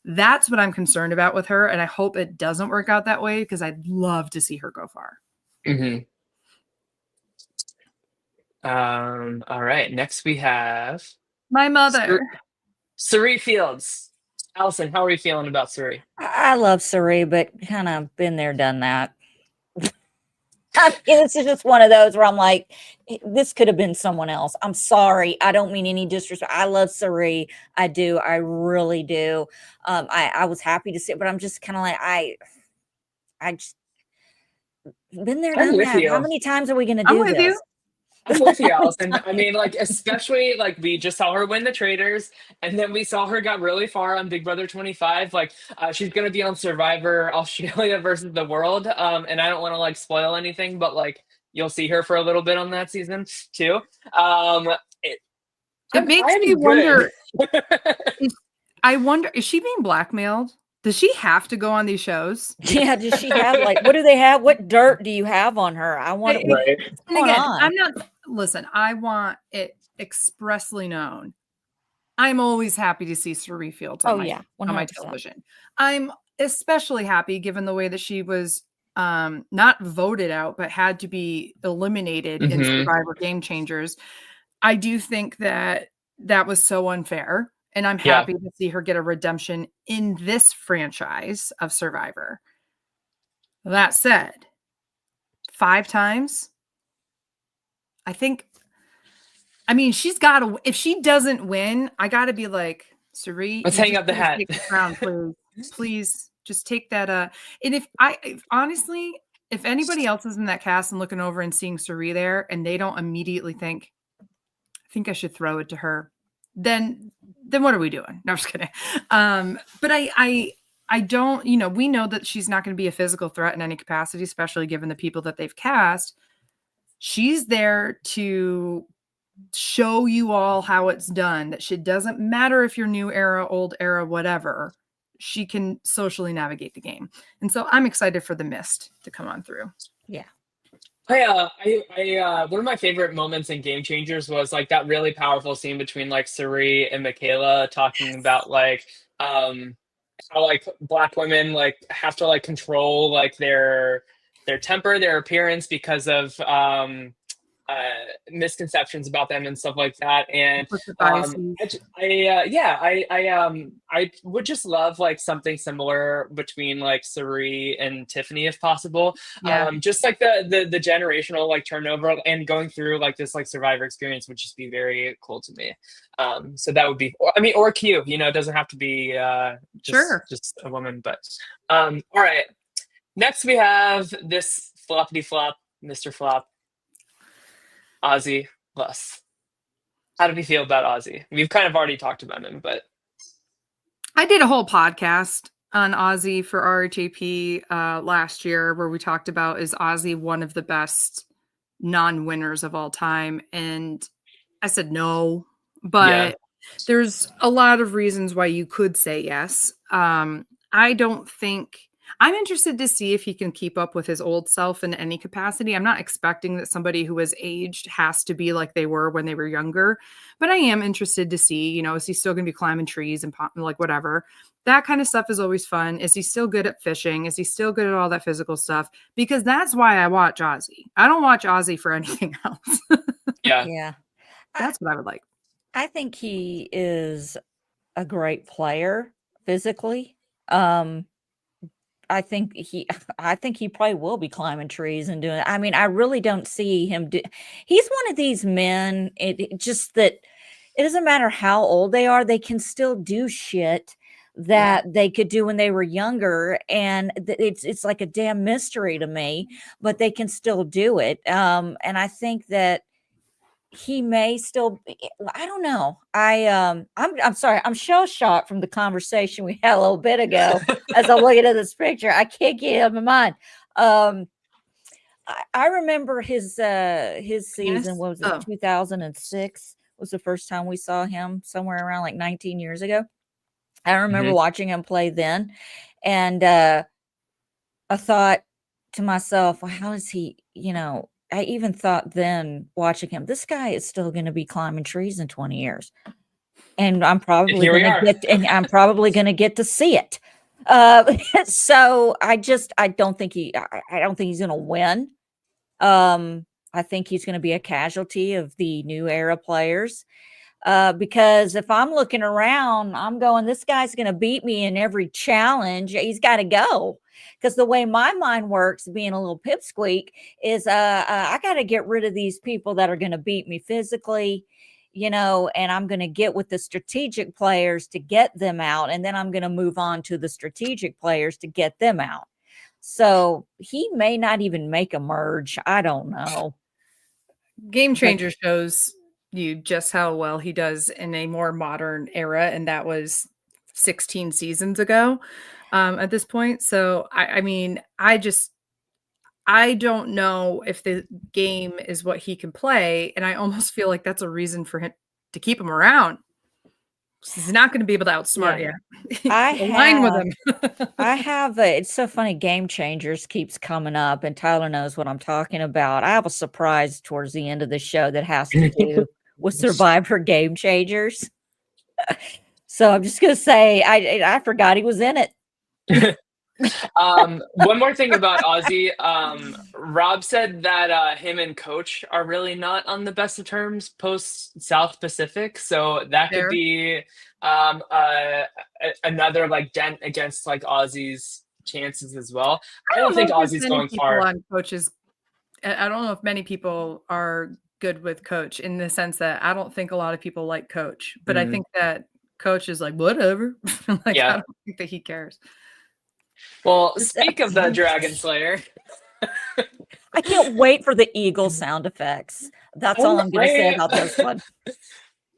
That's what I'm concerned about with her. And I hope it doesn't work out that way, because I'd love to see her go far. Mm-hmm. All right. Next we have my mother, Suri Fields. Allison, how are you feeling about Suri? I love Suri, but kind of been there, done that. This is just one of those where I'm like, this could have been someone else. I'm sorry. I don't mean any disrespect. I love Suri. I do. I really do. I was happy to see it, but I'm just kind of like, I just been there, done that. How many times are we going to do this? I'm with you, Allison. I mean, like, especially like we just saw her win the Traders, and then we saw her got really far on Big Brother 25. Like, she's gonna be on Survivor Australia versus the World. And I don't want to like spoil anything, but like you'll see her for a little bit on that season too. It makes me wonder. I wonder, is she being blackmailed? Does she have to go on these shows? Yeah, does she have like, what do they have? What dirt do you have on her? I want to. Right. And again, I'm not. Listen, I want it expressly known. I'm always happy to see Suri Fields on, on my television. I'm especially happy given the way that she was not voted out, but had to be eliminated in Survivor Game Changers. I do think that that was so unfair. And I'm happy to see her get a redemption in this franchise of Survivor. That said, 5 times, I think, I mean, she's got to, if she doesn't win, I got to be like, Suri, let's hang up the hat. Crown, please just take that. And if honestly, if anybody else is in that cast and looking over and seeing Suri there and they don't immediately think, I think I should throw it to her, then what are we doing? No, I'm just kidding. But I don't, we know that she's not going to be a physical threat in any capacity, especially given the people that they've cast. She's there to show you all how it's done, that shit doesn't matter if you're new era, old era, whatever. She can socially navigate the game. And so I'm excited for the Mist to come on through. Yeah. One of my favorite moments in Game Changers was like that really powerful scene between like Suri and Michaela talking about like how like Black women like have to like control like their temper, their appearance because of misconceptions about them and stuff like that. And I would just love like something similar between like Suri and Tiffany if possible. Yeah. Just like the generational like turnover and going through like this like Survivor experience would just be very cool to me. So that would be, or Q, it doesn't have to be just a woman, but all right. Next we have this floppity flop, Mr. Flop, Ozzy Plus. How do we feel about Ozzy? We've kind of already talked about him, but I did a whole podcast on Ozzy for RHAP last year where we talked about, is Ozzy one of the best non-winners of all time? And I said no, but there's a lot of reasons why you could say yes. I don't think I'm interested to see if he can keep up with his old self in any capacity. I'm not expecting that somebody who has aged has to be like they were when they were younger, but I am interested to see, is he still going to be climbing trees and like whatever? That kind of stuff is always fun. Is he still good at fishing? Is he still good at all that physical stuff? Because that's why I watch Ozzy. I don't watch Ozzy for anything else. Yeah. That's what I would like. I think he is a great player physically. I think he probably will be climbing trees and doing. I mean, I really don't see him do. He's one of these men. It just that it doesn't matter how old they are; they can still do shit that they could do when they were younger, and it's like a damn mystery to me. But they can still do it, and I think that he may still be, I don't know. I'm sorry. I'm shell shocked from the conversation we had a little bit ago as I'm looking at this picture. I can't get it out of my mind. I remember his season, what was it, 2006 was the first time we saw him, somewhere around like 19 years ago. I remember watching him play then. And I thought to myself, well, how is he, I even thought then watching him, this guy is still going to be climbing trees in 20 years. And I'm probably going to get to see it. So I don't think he's going to win. I think he's going to be a casualty of the new era players. Because if I'm looking around, I'm going, this guy's going to beat me in every challenge. He's got to go. Because the way my mind works, being a little pipsqueak, is I got to get rid of these people that are going to beat me physically, and I'm going to get with the strategic players to get them out. And then I'm going to move on to the strategic players to get them out. So he may not even make a merge. I don't know. Game Changer shows you just how well he does in a more modern era. And that was 16 seasons ago. At this point. So, I mean, I don't know if the game is what he can play. And I almost feel like that's a reason for him to keep him around. He's not going to be able to outsmart you. Align with him. I have it's so funny. Game Changers keeps coming up and Tyler knows what I'm talking about. I have a surprise towards the end of the show that has to do with Survivor Game Changers. So I'm just going to say, I forgot he was in it. One more thing about Ozzy. Rob said that him and Coach are really not on the best of terms post South Pacific, so that could be another like dent against like Ozzy's chances as well. I don't think Ozzy's going far. On Coach's, I don't know if many people are good with Coach in the sense that I don't think a lot of people like Coach, but I think that Coach is like whatever. I don't think that he cares. Well, speak of the Dragon Slayer. I can't wait for the eagle sound effects. That's all I'm going to say about this one.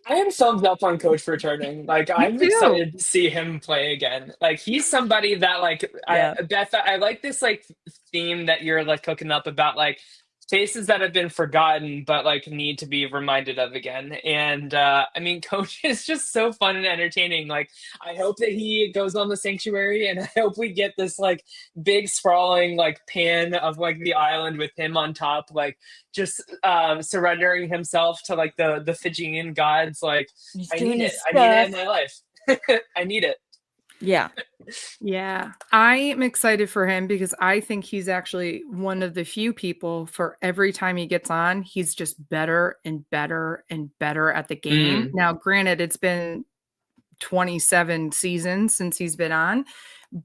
I am thumbs up on Coach returning. Like, I'm excited to see him play again. Like, he's somebody that, like, Beth, I like this, like, theme that you're, like, cooking up about, like, faces that have been forgotten but like need to be reminded of again. And I mean, Coach is just so fun and entertaining. Like, I hope that he goes on the Sanctuary, and I hope we get this like big sprawling like pan of like the island with him on top, like just surrendering himself to like the Fijian gods. Like, I need it in my life. I need it. Yeah. Yeah, I am excited for him because I think he's actually one of the few people for every time he gets on, he's just better and better and better at the game. Mm. Now, granted, it's been 27 seasons since he's been on,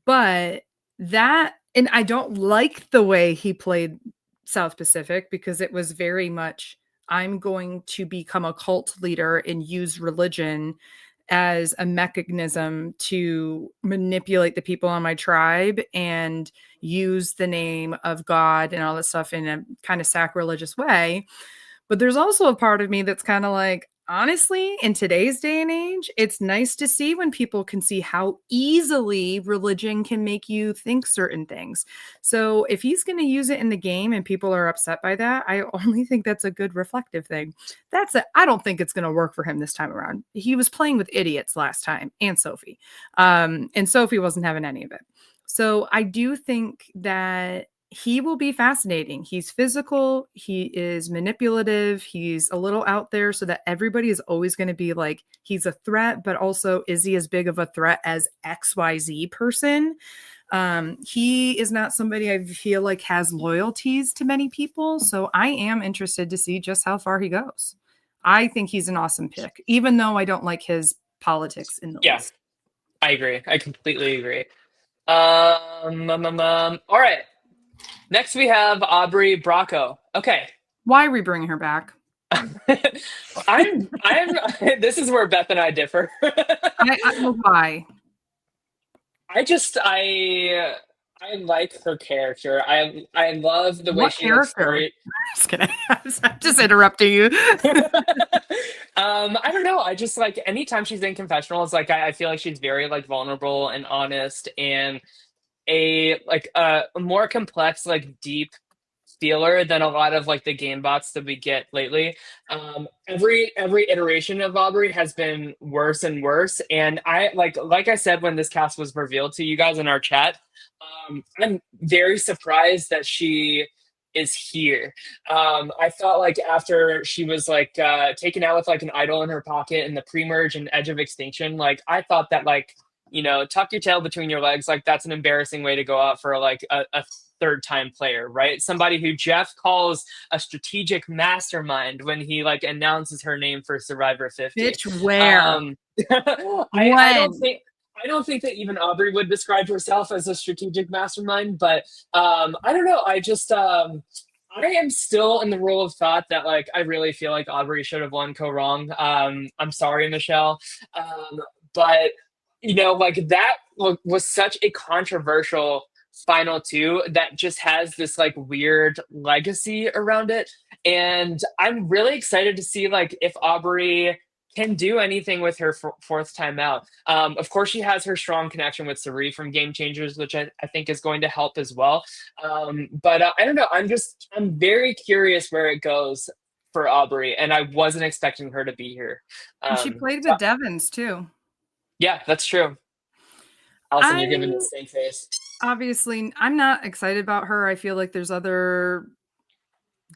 but and I don't like the way he played South Pacific because it was very much, I'm going to become a cult leader and use religion as a mechanism to manipulate the people on my tribe and use the name of God and all that stuff in a kind of sacrilegious way. But there's also a part of me that's kind of like, honestly, in today's day and age, it's nice to see when people can see how easily religion can make you think certain things. So if he's going to use it in the game and people are upset by that, I only think that's a good reflective thing. I don't think it's going to work for him this time around. He was playing with idiots last time, and Sophie. And Sophie wasn't having any of it. So I do think that he will be fascinating. He's physical, he is manipulative, he's a little out there, so that everybody is always going to be like, he's a threat, but also, is he as big of a threat as XYZ person? He is not somebody I feel like has loyalties to many people, so I am interested to see just how far he goes. I think he's an awesome pick, even though I don't like his politics in the least. I agree. I completely agree. All right. Next, we have Aubrey Bracco. Okay. Why are we bringing her back? I'm. This is where Beth and I differ. Why? I like her character. I love the way What she character? Just kidding. I'm just interrupting you. I don't know. I just like anytime she's in confessionals, like I feel like she's very like vulnerable and honest and a more complex, like deep feeler than a lot of like the game bots that we get lately. Every iteration of Aubrey has been worse and worse. And I like I said when this cast was revealed to you guys in our chat, I'm very surprised that she is here. I thought like after she was like taken out with like an idol in her pocket in the pre-merge and Edge of Extinction, like I thought that like, you know, tuck your tail between your legs, like that's an embarrassing way to go out for like a third time player, right? Somebody who Jeff calls a strategic mastermind when he like announces her name for Survivor 50. Bitch, where? I don't think that even Aubrey would describe herself as a strategic mastermind, but I don't know. I just I am still in the rule of thought that like I really feel like Aubrey should have won Go Wrong. I'm sorry, Michelle, but you know, like that was such a controversial final two that just has this like weird legacy around it, and I'm really excited to see like if Aubrey can do anything with her fourth time out. Of course, she has her strong connection with Cirie from Game Changers, which I think is going to help as well. But I don't know. I'm very curious where it goes for Aubrey, and I wasn't expecting her to be here. And she played with Devins too. Yeah, that's true. Allison, you're giving the same face. Obviously, I'm not excited about her. I feel like there's other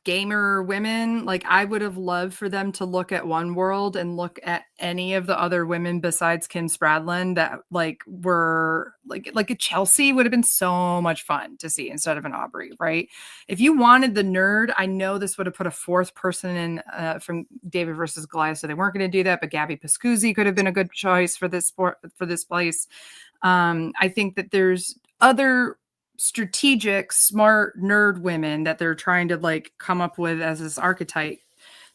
gamer women. Like I would have loved for them to look at One World and look at any of the other women besides Kim Spradlin that like were like a Chelsea would have been so much fun to see instead of an Aubrey, right? If you wanted the nerd, I know this would have put a fourth person in from David versus Goliath, so they weren't going to do that. But Gabby Pascuzzi could have been a good choice for this place. I think that there's other strategic, smart nerd women that they're trying to like come up with as this archetype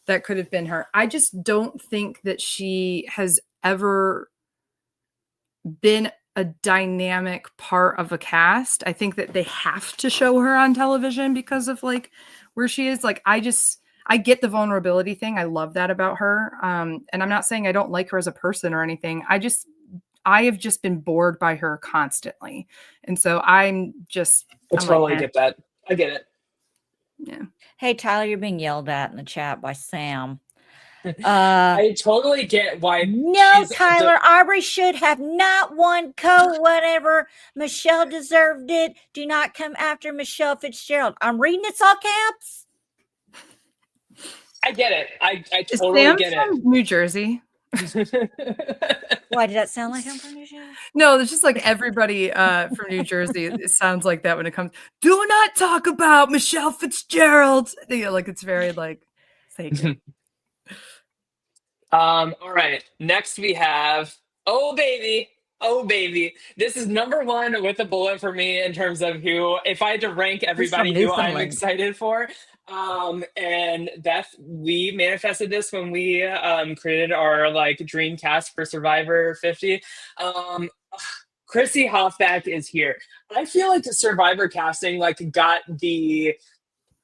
that could have been her. I just don't think that she has ever been a dynamic part of a cast. I think that they have to show her on television because of like where she is. Like I get the vulnerability thing. I love that about her. And I'm not saying I don't like her as a person or anything. I have just been bored by her constantly. And so I totally get that. I get it. Yeah. Hey, Tyler, you're being yelled at in the chat by Sam. I totally get why. No, Tyler, Aubrey should have not won whatever. Michelle deserved it. Do not come after Michelle Fitzgerald. I'm reading it's all caps. I get it. I totally get it. New Jersey. Why did that sound like I'm from New Jersey? No, it's just like everybody from New Jersey. It sounds like that when it comes. Do not talk about Michelle Fitzgerald. Like it's very like sacred. All right. Next we have Oh Baby. Oh Baby. This is number one with a bullet for me in terms of who, if I had to rank everybody who I'm Newfoundland. excited for. And Beth, we manifested this when we created our like dream cast for Survivor 50. Chrissy Hoffback is here. I feel like the Survivor casting like got the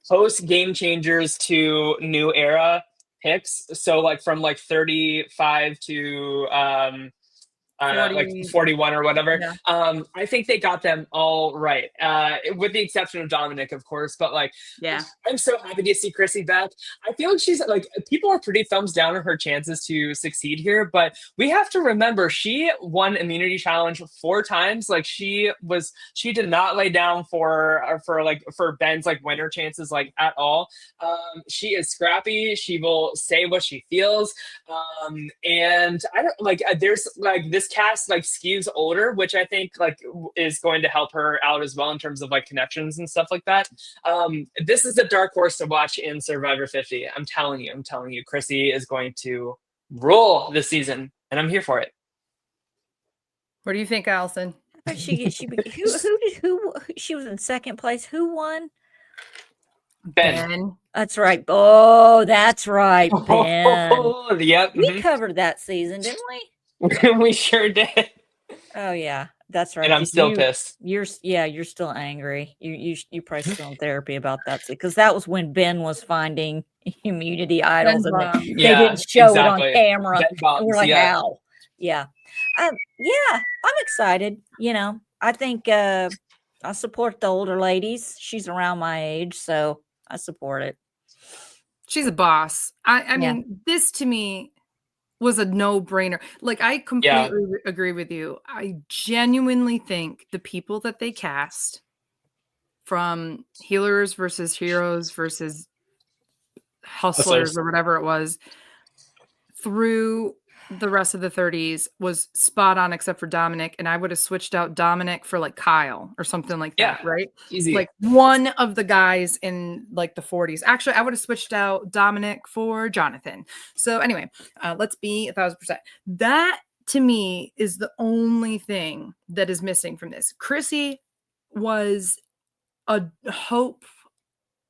post Game Changers to New Era picks. So like from like 35 to like 41 or whatever. Yeah. I think they got them all right, with the exception of Dominic, of course. But like, Yeah. I'm so happy to see Chrissy back. I feel like she's like, people are pretty thumbs down on her chances to succeed here, but we have to remember she won Immunity Challenge 4 times. Like she did not lay down for Ben's like winner chances like at all. She is scrappy. She will say what she feels. And I don't like, there's like this cast like skews older, which I think like is going to help her out as well in terms of like connections and stuff like that. This is a dark horse to watch in Survivor 50. I'm telling you, Chrissy is going to rule this season, and I'm here for it. What do you think, Allison? I thought who she was in second place. Who won? Ben. That's right. Oh, that's right, Ben. Oh, yep. We covered that season, didn't we? We sure did. Oh yeah, that's right. And I'm still pissed. You're still angry. You probably still in therapy about that because that was when Ben was finding immunity idols and they didn't show it on camera. And we're like, how? Yeah. I'm excited. You know, I think I support the older ladies. She's around my age, so I support it. She's a boss. I mean, this to me was a no-brainer. Like, I completely agree with you. I genuinely think the people that they cast from Healers versus Heroes versus Hustlers or whatever it was through the rest of the 30s was spot on except for Dominic, and I would have switched out Dominic for like Kyle or something like that, right? Easy. Like one of the guys in like the 40s. Actually, I would have switched out Dominic for Jonathan. So anyway, let's be 1,000%. That to me is the only thing that is missing from this. Chrissy was a hope,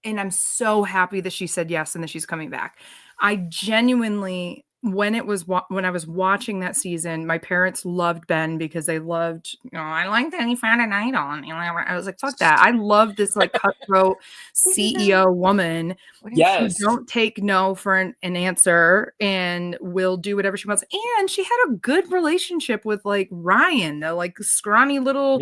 and I'm so happy that she said yes and that she's coming back. I genuinely, when I was watching that season, my parents loved Ben because they loved, I like that he found an idol. And I was like, fuck that. I love this like cutthroat CEO woman. Yes. Who don't take no for an answer and will do whatever she wants. And she had a good relationship with like Ryan, the like scrawny little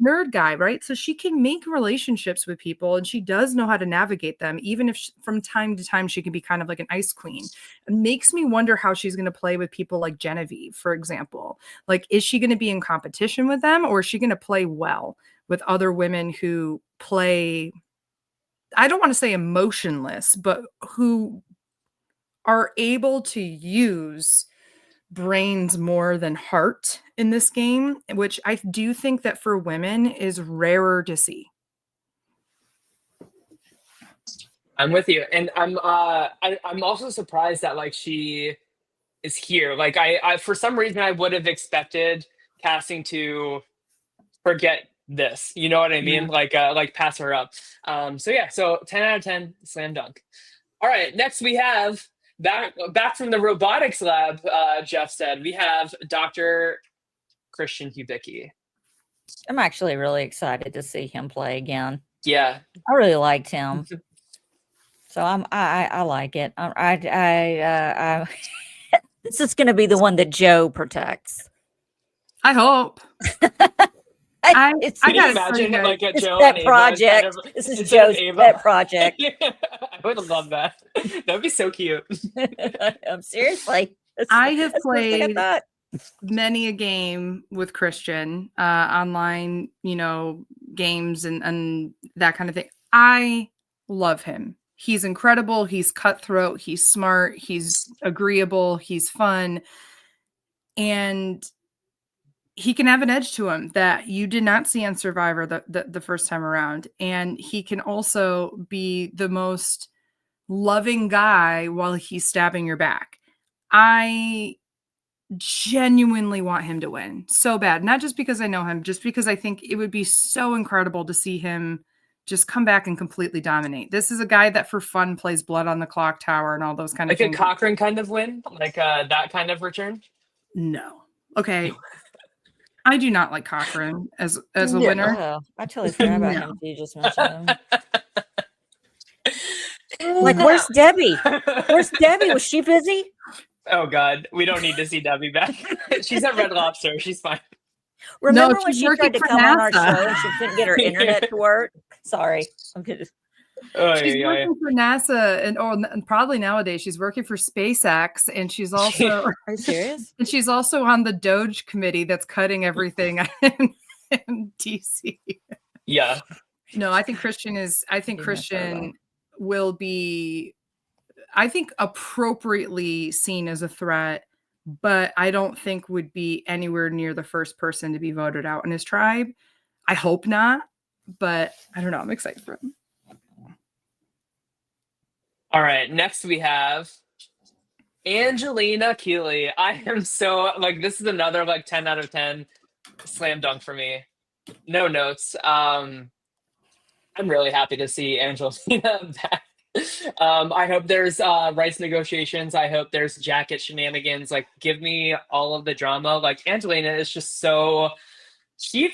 nerd guy, right? So she can make relationships with people and she does know how to navigate them, even if from time to time she can be kind of like an ice queen. It makes me wonder how she's going to play with people like Genevieve, for example. Like, is she going to be in competition with them, or is she going to play well with other women who play, I don't want to say emotionless, but who are able to use brains more than heart in this game, which I do think that for women is rarer to see. I'm with you, and I'm also surprised that like she is here. Like I for some reason I would have expected casting to forget this. You know what I mean? Like pass her up. So 10 out of 10, slam dunk. All right, next we have back from the robotics lab. Jeff said we have Dr. Christian Hubicki. I'm actually really excited to see him play again. Yeah, I really liked him. So I like it. This is going to be the one that Joe protects. I hope. Can you imagine like a Joe pet and project? Ava This is Joe's pet project. I would love that. That'd be so cute. I'm seriously. I have played many a game with Christian, online, games and that kind of thing. I love him. He's incredible. He's cutthroat. He's smart. He's agreeable. He's fun. And he can have an edge to him that you did not see on Survivor the first time around. And he can also be the most loving guy while he's stabbing your back. I genuinely want him to win so bad. Not just because I know him, just because I think it would be so incredible to see him just come back and completely dominate. This is a guy that for fun plays Blood on the Clock Tower and all those kind of things. Like a Cochran kind of win? Like that kind of return? No. Okay. I do not like Cochran as a winner. Oh, I totally forgot about him. You just mentioned him. Like, where's Debbie? Where's Debbie? Was she busy? Oh God, we don't need to see Debbie back. She's at Red Lobster. She's fine. Remember No, when she's she tried working to for come on our NASA. show and she couldn't get her internet to work? Sorry, I'm kidding. Oh, She's yeah, working for NASA and probably nowadays she's working for SpaceX, and she's also Are you serious? and she's also on the Doge committee that's cutting everything in DC. Yeah. No, I think Christian will be, I think, appropriately seen as a threat, but I don't think would be anywhere near the first person to be voted out in his tribe. I hope not, but I don't know. I'm excited for him. All right. Next we have Angelina Keeley. I am so like, this is another like 10 out of 10 slam dunk for me. No notes. I'm really happy to see Angelina back. I hope there's rights negotiations. I hope there's jacket shenanigans. Like, give me all of the drama. Like, Angelina is just so she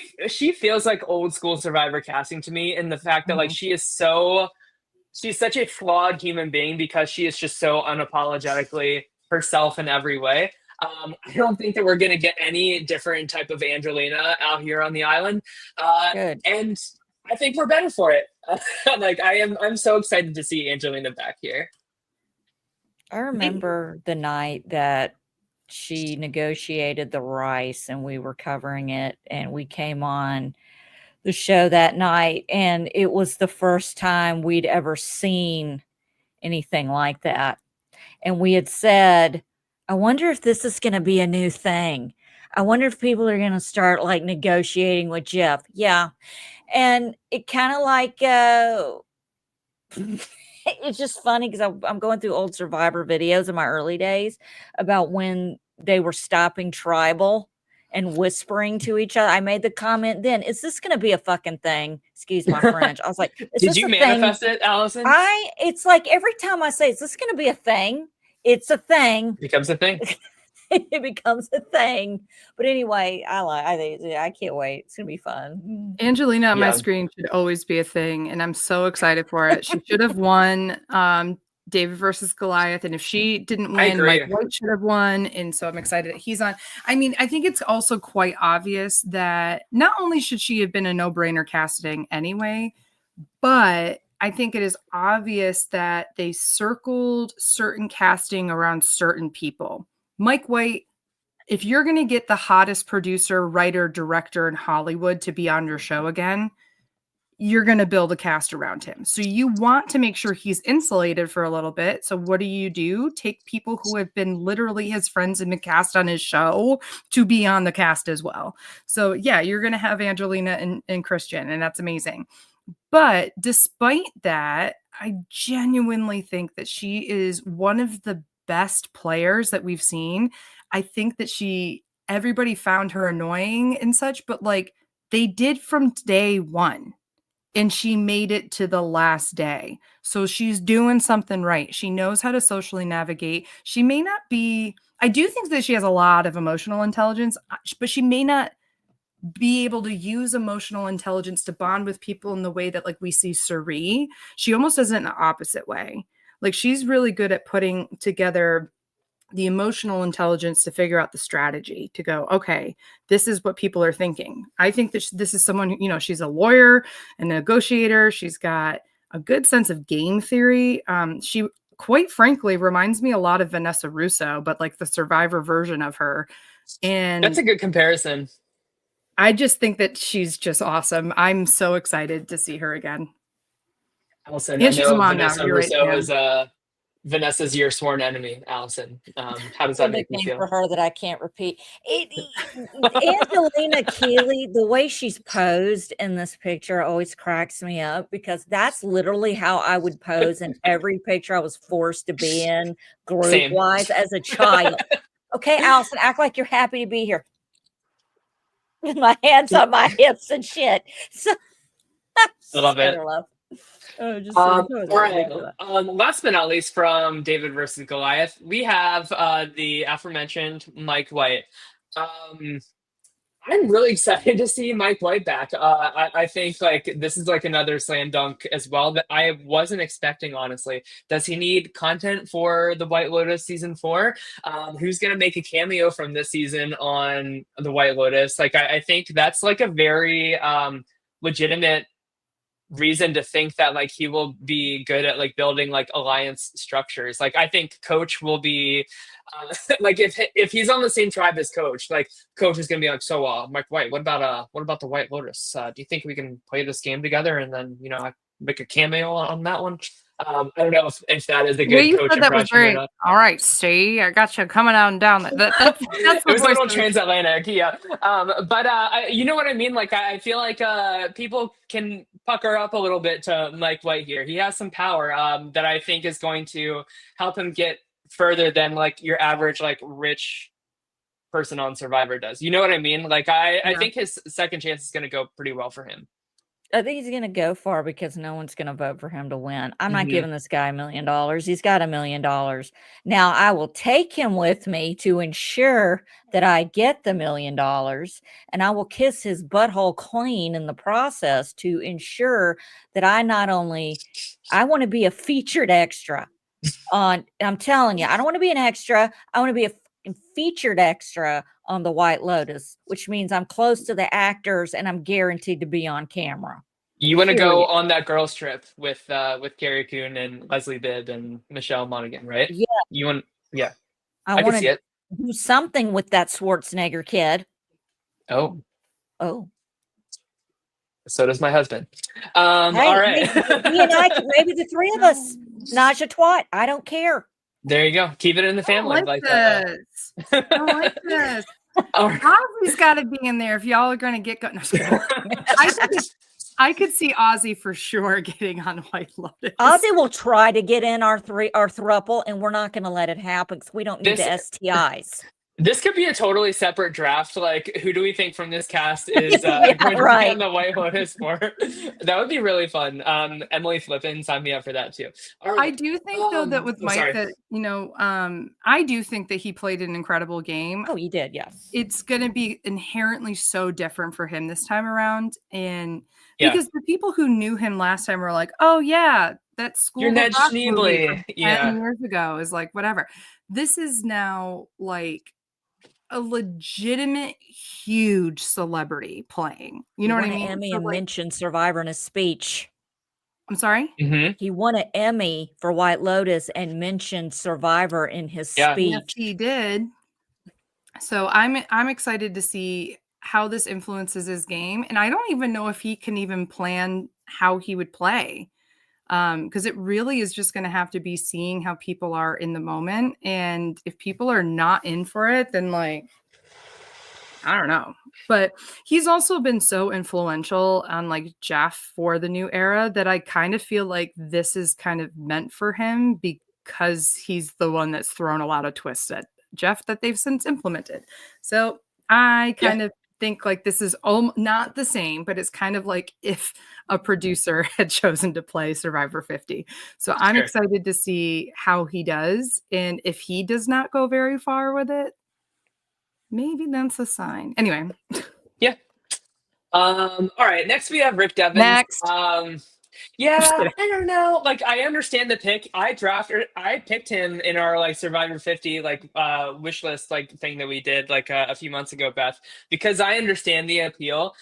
feels like old school Survivor casting to me, in the fact that like she's such a flawed human being because she is just so unapologetically herself in every way. I don't think that we're going to get any different type of Angelina out here on the island. Good. And I think we're better for it. Like, I'm so excited to see Angelina back here. I remember the night that she negotiated the rice and we were covering it, and we came on the show that night, and it was the first time we'd ever seen anything like that. And we had said, I wonder if this is going to be a new thing. I wonder if people are going to start like negotiating with Jeff. Yeah. And it kind of like, it's just funny because I'm going through old Survivor videos in my early days about when they were stopping Tribal and whispering to each other. I made the comment then, is this going to be a fucking thing? Excuse my French. I was like, did you manifest it, Allison? It's like every time I say, is this going to be a thing? It's a thing. It becomes a thing. It becomes a thing. But anyway, I can't wait. It's going to be fun. Angelina on my screen should always be a thing, and I'm so excited for it. She should have won David versus Goliath, and if she didn't win, Mike White should have won, and so I'm excited that he's on. I mean, I think it's also quite obvious that not only should she have been a no-brainer casting anyway, but I think it is obvious that they circled certain casting around certain people. Mike White, if you're going to get the hottest producer, writer, director in Hollywood to be on your show again, you're going to build a cast around him. So you want to make sure he's insulated for a little bit. So what do? Take people who have been literally his friends and been cast on his show to be on the cast as well. So yeah, you're going to have Angelina and Christian, and that's amazing. But despite that, I genuinely think that she is one of the best players that we've seen. I think that everybody found her annoying and such, but like they did from day one. And she made it to the last day. So she's doing something right. She knows how to socially navigate. She may not be, I do think that she has a lot of emotional intelligence, but she may not be able to use emotional intelligence to bond with people in the way that like we see Cirie. She almost does it in the opposite way. Like she's really good at putting together the emotional intelligence to figure out the strategy to go, okay, this is what people are thinking. I think that this is someone who, she's a lawyer, a negotiator. She's got a good sense of game theory. She quite frankly reminds me a lot of Vanessa Russo, but like the Survivor version of her. And that's a good comparison. I just think that she's just awesome. I'm so excited to see her again. Allison, and she's a mom Vanessa now. You're Russo right, is Vanessa's your sworn enemy, Allison. How does A that make you nickname feel? for her that I can't repeat. Angelina Keeley, the way she's posed in this picture always cracks me up because that's literally how I would pose in every picture I was forced to be in group Same. wise as a child. Okay, Allison, act like you're happy to be here. With my hands on my hips and shit. So I love it. love. Oh, just All right. Last but not least, from David versus Goliath, we have the aforementioned Mike White. I'm really excited to see Mike White back. I think like this is like another slam dunk as well that I wasn't expecting, honestly. Does he need content for the White Lotus season 4? Who's gonna make a cameo from this season on the White Lotus? Like I think that's like a very legitimate reason to think that like he will be good at like building like alliance structures. Like I think Coach will be like if he's on the same tribe as Coach, like Coach is gonna be like, so Mike White, what about the White Lotus? Do you think we can play this game together and then I make a cameo on that one? I don't know if that is a good you Coach said that was impression very or not. all right. See, I got you coming out and down. That's It the was a voice little of- transatlantic, yeah. But you know what I mean? Like, I feel like people can pucker up a little bit to Mike White here. He has some power that I think is going to help him get further than like your average like rich person on Survivor does. You know what I mean? Like, I think his second chance is going to go pretty well for him. I think he's going to go far because no one's going to vote for him to win. I'm not Mhm. giving this guy $1 million. He's got $1 million. Now, I will take him with me to ensure that I get the $1 million, and I will kiss his butthole clean in the process to ensure that I want to be a featured extra on, I'm telling you, I don't want to be an extra. I want to be a featured extra on the White Lotus, which means I'm close to the actors and I'm guaranteed to be on camera. You want to go Period. on that girls trip with Carrie Coon and Leslie Bibb and Michelle Monaghan, right? Yeah. You want? Yeah, I can want see to it. do something with that Schwarzenegger kid. Oh, so does my husband. Hey, all right. me and I, maybe the three of us. Naja Twat. I don't care. There you go. Keep it in the family. I like this. I like this. All right. Ozzy's got to be in there if y'all are going to get going. I could see Ozzy for sure getting on White Lotus. Ozzy will try to get in our throuple, and we're not going to let it happen because we don't need the STIs. This could be a totally separate draft. Like, who do we think from this cast is going to be on the White Lotus for? That would be really fun. Emily Flippin, sign me up for that too. Right. I do think though that with Mike that I do think that he played an incredible game. Oh, he did, yes. It's going to be inherently so different for him this time around, and because the people who knew him last time were like, oh yeah, that School You're Ned Rock Schneebly. 10 years ago is like whatever. This is now like a legitimate huge celebrity playing. You know what I mean? Emmy and mentioned Survivor in his speech. I'm sorry? Mm-hmm. He won an Emmy for White Lotus and mentioned Survivor in his speech. Yes, he did. So I'm excited to see how this influences his game. And I don't even know if he can even plan how he would play. Because it really is just going to have to be seeing how people are in the moment. And if people are not in for it, then like, I don't know. But he's also been so influential on like Jeff for the new era that I kind of feel like this is kind of meant for him because he's the one that's thrown a lot of twists at Jeff that they've since implemented. So I kind of think like this is not the same, but it's kind of like if a producer had chosen to play Survivor 50. So I'm excited to see how he does. And if he does not go very far with it, maybe that's a sign. Anyway. Yeah. All right. Next we have Rick Devens. Next. Yeah, I don't know. Like, I understand the pick. I picked him in our like Survivor 50 like wish list like thing that we did like a few months ago, Beth, because I understand the appeal.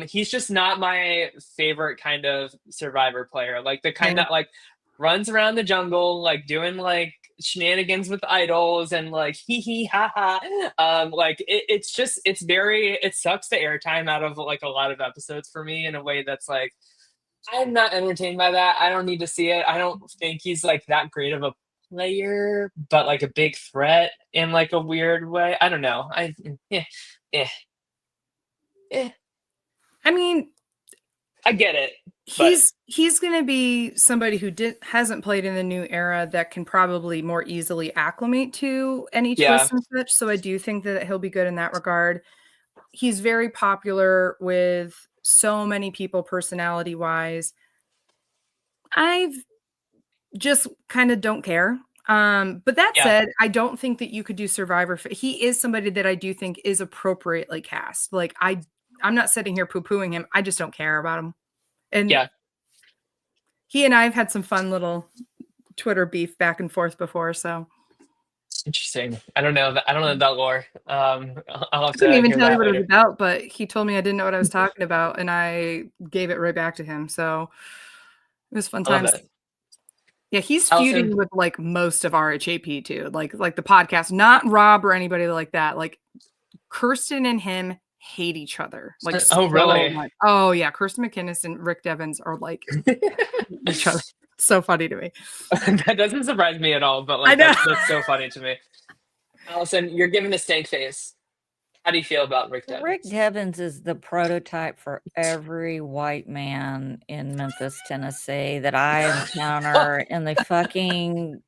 He's just not my favorite kind of Survivor player. Like the kind that like runs around the jungle, like doing like shenanigans with idols and like hee hee ha ha. Like it sucks the airtime out of like a lot of episodes for me in a way that's like, I'm not entertained by that. I don't need to see it. I don't think he's like that great of a player, but like a big threat in like a weird way. I don't know. Yeah, yeah, yeah. I mean, I get it. But he's going to be somebody who hasn't played in the new era that can probably more easily acclimate to any yeah, twists and such. So I do think that he'll be good in that regard. He's very popular with so many people personality wise. I've just kind of don't care. But that yeah. said, I don't think that you could do Survivor. He is somebody that I do think is appropriately cast. Like I'm not sitting here poo-pooing him. I just don't care about him. And Yeah. he and I have had some fun little Twitter beef back and forth before. So Interesting. I don't know that lore. I'll have I to couldn't even hear tell you that what it later. was about, but he told me I didn't know what I was talking about, and I gave it right back to him. So it was fun I love times. it. Yeah, he's Allison? feuding with like most of RHAP too, like the podcast, not Rob or anybody like that. Like Kirsten and him hate each other. Like Oh, really? so much. Oh yeah, Kirsten McInnes and Rick Devens are like each other. So funny to me. That doesn't surprise me at all, but like that's so funny to me. Allison, you're giving the stank face. How do you feel about Rick Devens? Rick Devens is the prototype for every white man in Memphis, Tennessee that I encounter in the fucking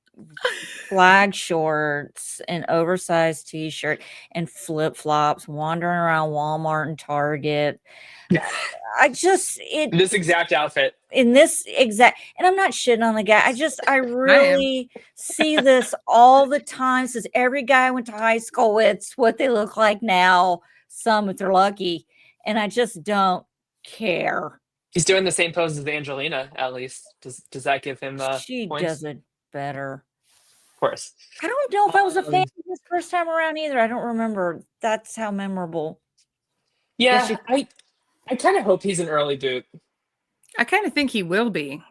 flag shorts and oversized t-shirt and flip-flops wandering around Walmart and Target. This exact outfit. In this exact, and I'm not shitting on the guy. I really see this all the time. Says every guy I went to high school with, it's what they look like now. Some if they're lucky, and I just don't care. He's doing the same pose as Angelina. At least does that give him? She points? does it better. Of course. I don't know if I was a fan this first time around either. I don't remember. That's how memorable. Yeah, I kind of hope he's an early boot. I kind of think he will be.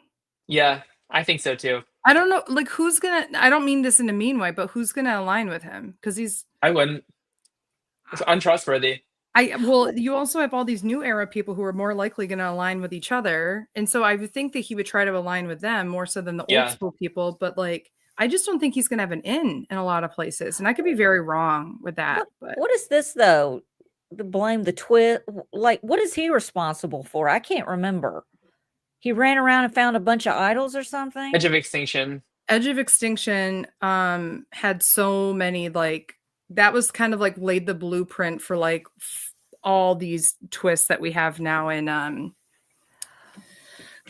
Yeah, I think so too. I don't know, like who's gonna. I don't mean this in a mean way, but who's gonna align with him? Because I wouldn't. It's untrustworthy. Well, you also have all these new era people who are more likely going to align with each other, and so I would think that he would try to align with them more so than the old school people. But like, I just don't think he's going to have an in a lot of places, and I could be very wrong with that. What is this though? To blame the twist? Like, what is he responsible for? I can't remember. He ran around and found a bunch of idols or something. Edge of Extinction. Edge of Extinction had so many like. That was kind of like laid the blueprint for like all these twists that we have now in the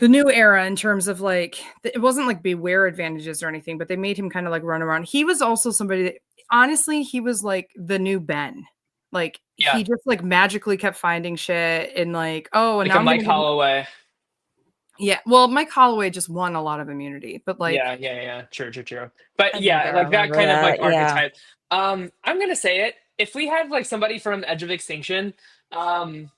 new era in terms of like, it wasn't like beware advantages or anything, but they made him kind of like run around. He was also somebody that honestly, he was like the new Ben. Like he just like magically kept finding shit and like, oh, and like now Mike Holloway. Yeah, well, Mike Holloway just won a lot of immunity, but like, yeah, true. But yeah, like that kind of like archetype. I'm gonna say it. If we had like somebody from Edge of Extinction, I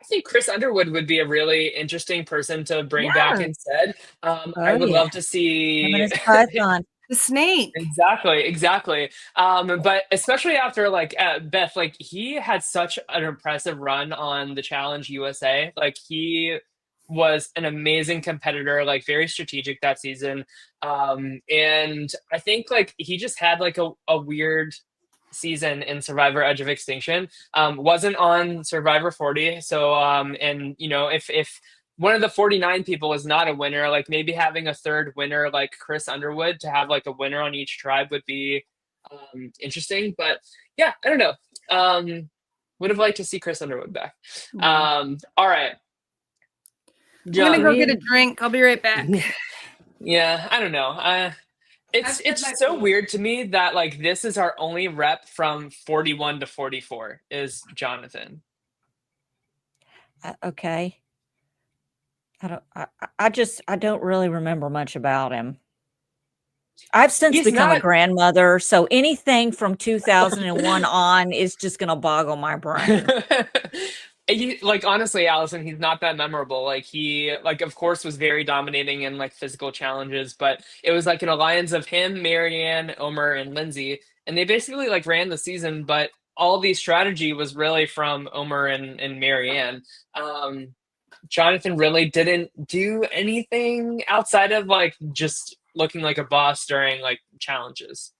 think Chris Underwood would be a really interesting person to bring back instead. I would love to see the snake. Exactly. But especially after like Beth, like he had such an impressive run on the Challenge USA. Like he was an amazing competitor, like very strategic that season. And I think like he just had like a weird season in Survivor Edge of Extinction. Wasn't on Survivor 40. So and you know, if one of the 49 people is not a winner, like maybe having a third winner like Chris Underwood to have like a winner on each tribe would be interesting. But yeah, I don't know. Would have liked to see Chris Underwood back. All right. John, I'm gonna go get a drink. I'll be right back. Yeah, I don't know. It's so weird to me that like this is our only rep from 41 to 44 is Jonathan. Okay. I don't really remember much about him. I've since become a grandmother, so anything from 2001 on is just gonna boggle my brain. Like honestly, Allison, he's not that memorable. Like he, like of course, was very dominating in like physical challenges, but it was like an alliance of him, Marianne, Omar, and Lindsay, and they basically like ran the season. But all the strategy was really from Omar and Marianne. Jonathan really didn't do anything outside of like just looking like a boss during like challenges.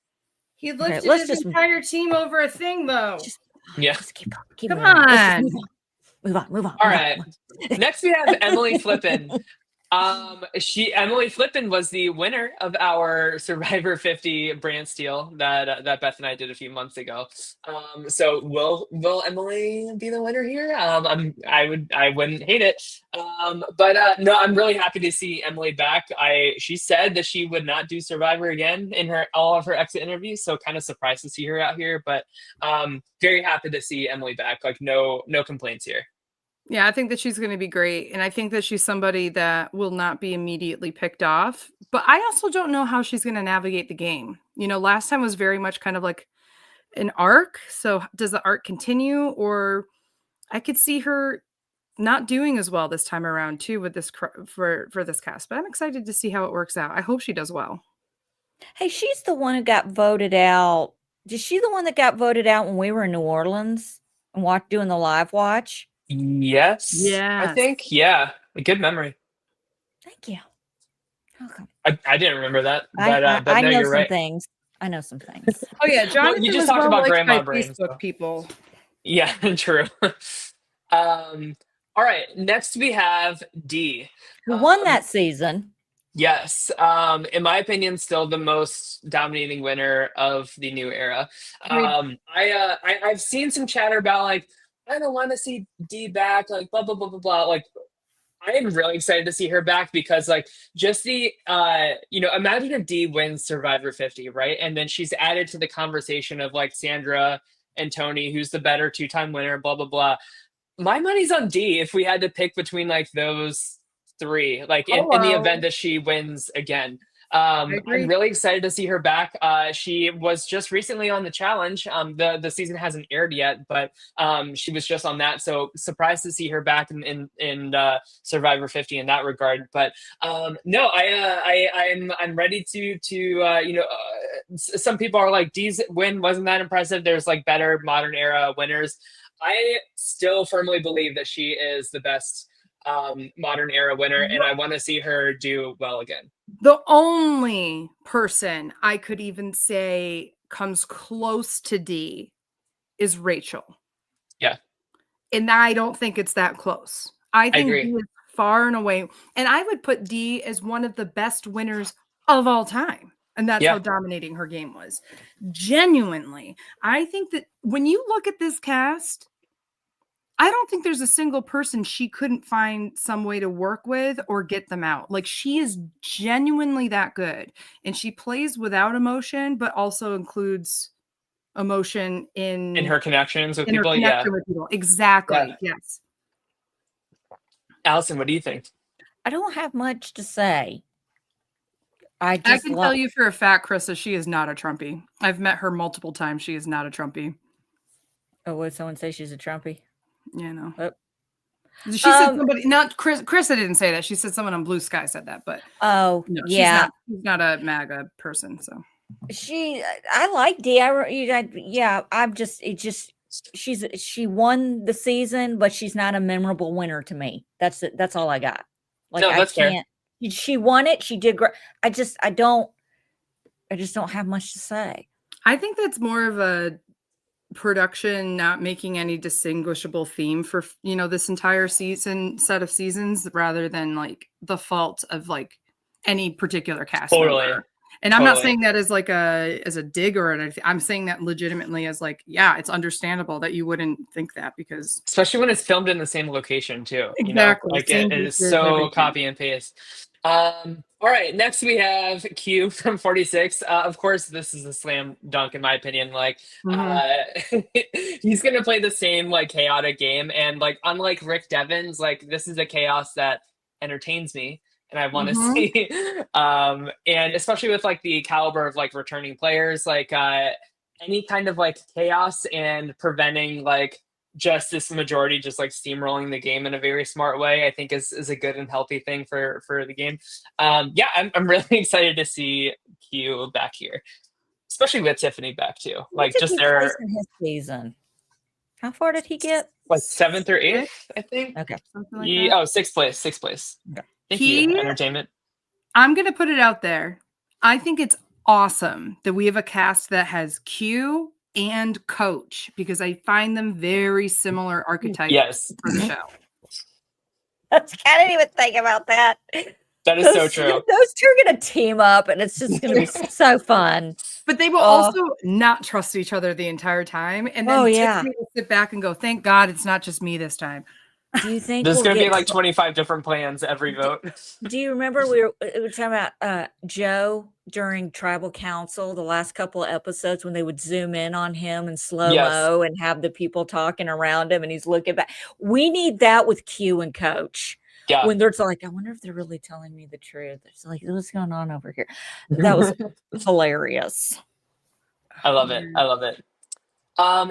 He lifted let's his just- entire team over a thing, though. Yeah. Just keep Come moving. Let's on. just move on. Move on. All move on, right. move on. Next we have Emily Flippin. Emily Flippin was the winner of our Survivor 50 brand steal that Beth and I did a few months ago. So will Emily be the winner here? I wouldn't hate it. But no, I'm really happy to see Emily back. She said that she would not do Survivor again in all of her exit interviews, so kind of surprised to see her out here. But very happy to see Emily back. Like no complaints here. Yeah, I think that she's going to be great. And I think that she's somebody that will not be immediately picked off. But I also don't know how she's going to navigate the game. You know, last time was very much kind of like an arc. So does the arc continue? Or I could see her not doing as well this time around too with this for this cast. But I'm excited to see how it works out. I hope she does well. Hey, she's the one who got voted out. Is she the one that got voted out when we were in New Orleans and doing the live watch? Yes. Yes. I think. Yeah. A good memory. Thank you. Okay. I didn't remember that. I But no, know you're some right. things. I know some things. Oh yeah, Jonathan you just was talked well about liked grandma by brain, Facebook so. people. Yeah, true. All right. Next we have D. Who won that season? Yes. In my opinion, still the most dominating winner of the new era. I've seen some chatter about like, I don't want to see D back, like blah blah blah blah blah. Like, I am really excited to see her back because like just the imagine if D wins Survivor 50, right? And then she's added to the conversation of like Sandra and Tony, who's the better 2-time winner, blah blah blah. My money's on D if we had to pick between like those three, like in the event that she wins again. I'm really excited to see her back. She was just recently on the challenge. The season hasn't aired yet, but she was just on that. So surprised to see her back in Survivor 50 in that regard. But no, I'm ready to some people are like, Dee's win wasn't that impressive. There's like better modern era winners. I still firmly believe that she is the best modern era winner, and I want to see her do well again. The only person I could even say comes close to D is Rachel. Yeah. And I don't think it's that close. I think agree. D is far and away. And I would put D as one of the best winners of all time. And that's how dominating her game was. Genuinely. I think that when you look at this cast, I don't think there's a single person she couldn't find some way to work with or get them out. Like, she is genuinely that good. And she plays without emotion, but also includes emotion in her connections with in her people. connection with people. Exactly. Yeah. Yes. Allison, what do you think? I don't have much to say. I can tell you for a fact, Krista, she is not a Trumpy. I've met her multiple times. She is not a Trumpy. Oh, would someone say she's a Trumpy? Yeah, no. Oh. She said somebody, not Chris. Krista didn't say that. She said someone on Blue Sky said that, but no, she's not a MAGA person. So I like D. She won the season, but she's not a memorable winner to me. That's it. That's all I got. Like, no, that's fair. She won it. She did great. I just don't have much to say. I think that's more of a production not making any distinguishable theme for this entire set of seasons, rather than like the fault of like any particular cast member. And I'm not saying that as like as a dig or anything. I'm saying that legitimately as like, yeah, it's understandable that you wouldn't think that, because especially when it's filmed in the same location too. Exactly. Like it is so everything. Copy and paste. All right, next we have Q from 46. Of course, this is a slam dunk in my opinion. Like, he's gonna play the same like chaotic game, and like unlike Rick Devens, like this is a chaos that entertains me, and I want to see. And especially with like the caliber of like returning players, like any kind of like chaos and preventing like just this majority just like steamrolling the game in a very smart way, I think is a good and healthy thing for the game. I'm really excited to see Q back here, especially with Tiffany back too. Like just their in his season. How far did he get? Like 7th or 8th, I think. Okay. Something like that. Sixth place. Okay. Thank you, Entertainment. I'm gonna put it out there. I think it's awesome that we have a cast that has Q and Coach because I find them very similar archetypes Yes. for the show. I didn't even think about that. That is so true. Those two are going to team up, and it's just going to be so fun. But they will also not trust each other the entire time. And then Tiffany will sit back and go, thank God it's not just me this time. Do you think there's going to be like 25 different plans every vote? Do you remember we were talking about Joe during Tribal Council, the last couple of episodes when they would zoom in on him in slow-mo and have the people talking around him and he's looking back? We need that with Q and Coach. Yeah. When they're like, I wonder if they're really telling me the truth. It's like, what's going on over here? That was hilarious. I love it. I love it.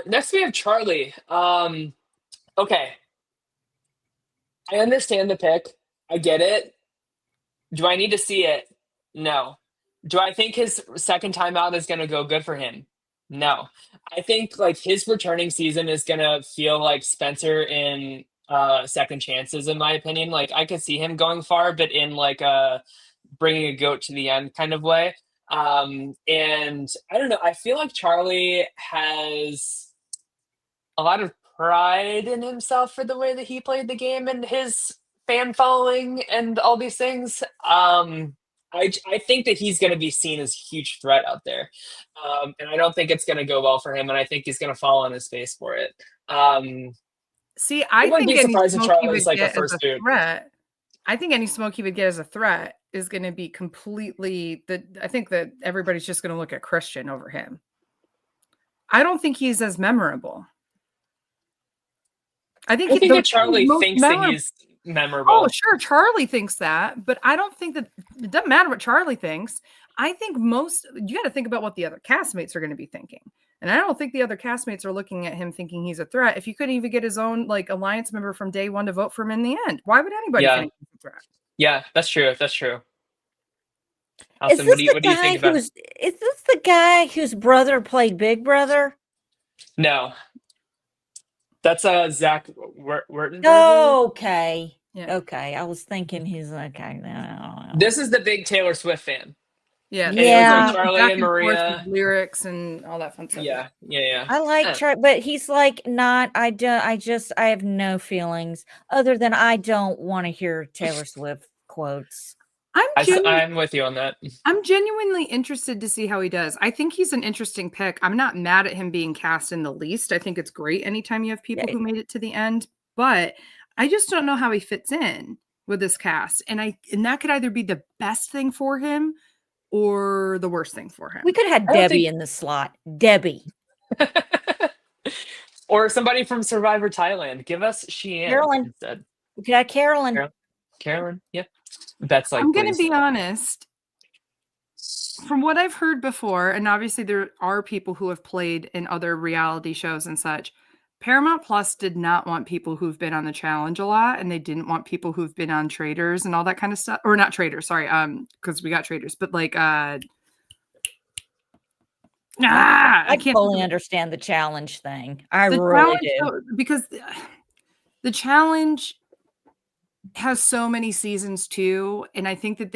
Next we have Charlie. Okay. I understand the pick. I get it. Do I need to see it? No. Do I think his second time out is going to go good for him? No. I think like his returning season is going to feel like Spencer in Second Chances, in my opinion. Like I could see him going far, but in like bringing a goat to the end kind of way. And I don't know. I feel like Charlie has a lot of pride in himself for the way that he played the game and his fan following and all these things. I think that he's going to be seen as a huge threat out there. And I don't think it's going to go well for him. And I think he's going to fall on his face for it. See, I think be surprised if Charlie's like a first dude. Threat. I think any smoke he would get as a threat is going to be completely I think that everybody's just going to look at Christian over him. I don't think he's as memorable. I think that Charlie thinks that he's memorable. Oh, sure. Charlie thinks that, but I don't think that it doesn't matter what Charlie thinks. I think you got to think about what the other castmates are going to be thinking. And I don't think the other castmates are looking at him thinking he's a threat. If you couldn't even get his own like alliance member from day one to vote for him in the end, why would anybody think he's a threat? Yeah, that's true. That's true. Allison, what do you think about? Is this the guy whose brother played Big Brother? No. That's Zach Wurtenberger. Oh, okay. Yeah. Okay. I was thinking he's okay. This is the big Taylor Swift fan. Yeah. Yeah. Charlie and Maria. Lyrics and all that fun stuff. Yeah. I like Charlie, but he's like not. I have no feelings other than I don't want to hear Taylor Swift quotes. I'm with you on that. I'm genuinely interested to see how he does. I think he's an interesting pick. I'm not mad at him being cast in the least. I think it's great anytime you have people who made it to the end, but I just don't know how he fits in with this cast. And that could either be the best thing for him or the worst thing for him. We could have had Debbie in the slot. Debbie. Or somebody from Survivor Thailand. Give us Sheehan Carolyn instead. We could have Carolyn. Carolyn, yeah. That's like I'm going to be honest. From what I've heard before, and obviously there are people who have played in other reality shows and such, Paramount Plus did not want people who've been on the challenge a lot, and they didn't want people who've been on Traders and all that kind of stuff. Or not Traders, sorry, because we got Traders, but like I can't fully understand the challenge thing. I really do. Because the challenge has so many seasons too, and I think that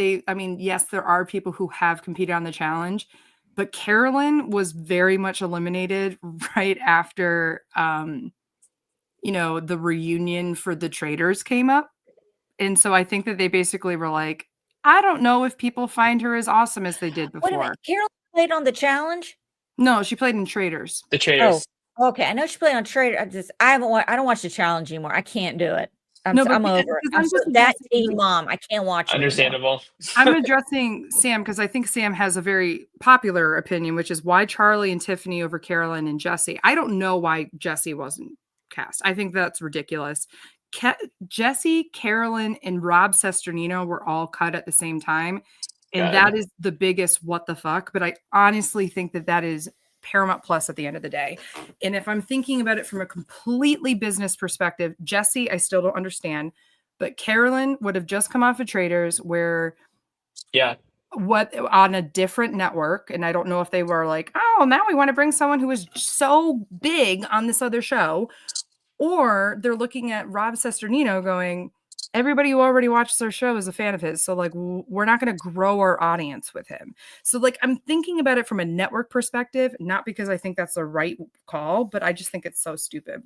yes, there are people who have competed on the challenge, but Carolyn was very much eliminated right after the reunion for the Traders came up. And so I think that they basically were like, I don't know if people find her as awesome as they did before. Wait a minute, Carolyn played on the challenge? No, she played in Traders. The Traders. Oh, okay. I know she played on Traders. I don't watch the challenge anymore. I can't do it. I'm over it. I'm that teen mom. I can't watch it. Understandable. I'm addressing Sam because I think Sam has a very popular opinion, which is why Charlie and Tiffany over Carolyn and Jesse. I don't know why Jesse wasn't cast. I think that's ridiculous. Jesse, Carolyn, and Rob Cesternino were all cut at the same time. And that is the biggest what the fuck. But I honestly think that is Paramount Plus at the end of the day. And if I'm thinking about it from a completely business perspective, Jesse, I still don't understand. But Carolyn would have just come off of Traders where what on a different network. And I don't know if they were like, oh, now we want to bring someone who is so big on this other show. Or they're looking at Rob Cesternino going, everybody who already watches our show is a fan of his. So like we're not going to grow our audience with him. So like I'm thinking about it from a network perspective, not because I think that's the right call, but I just think it's so stupid.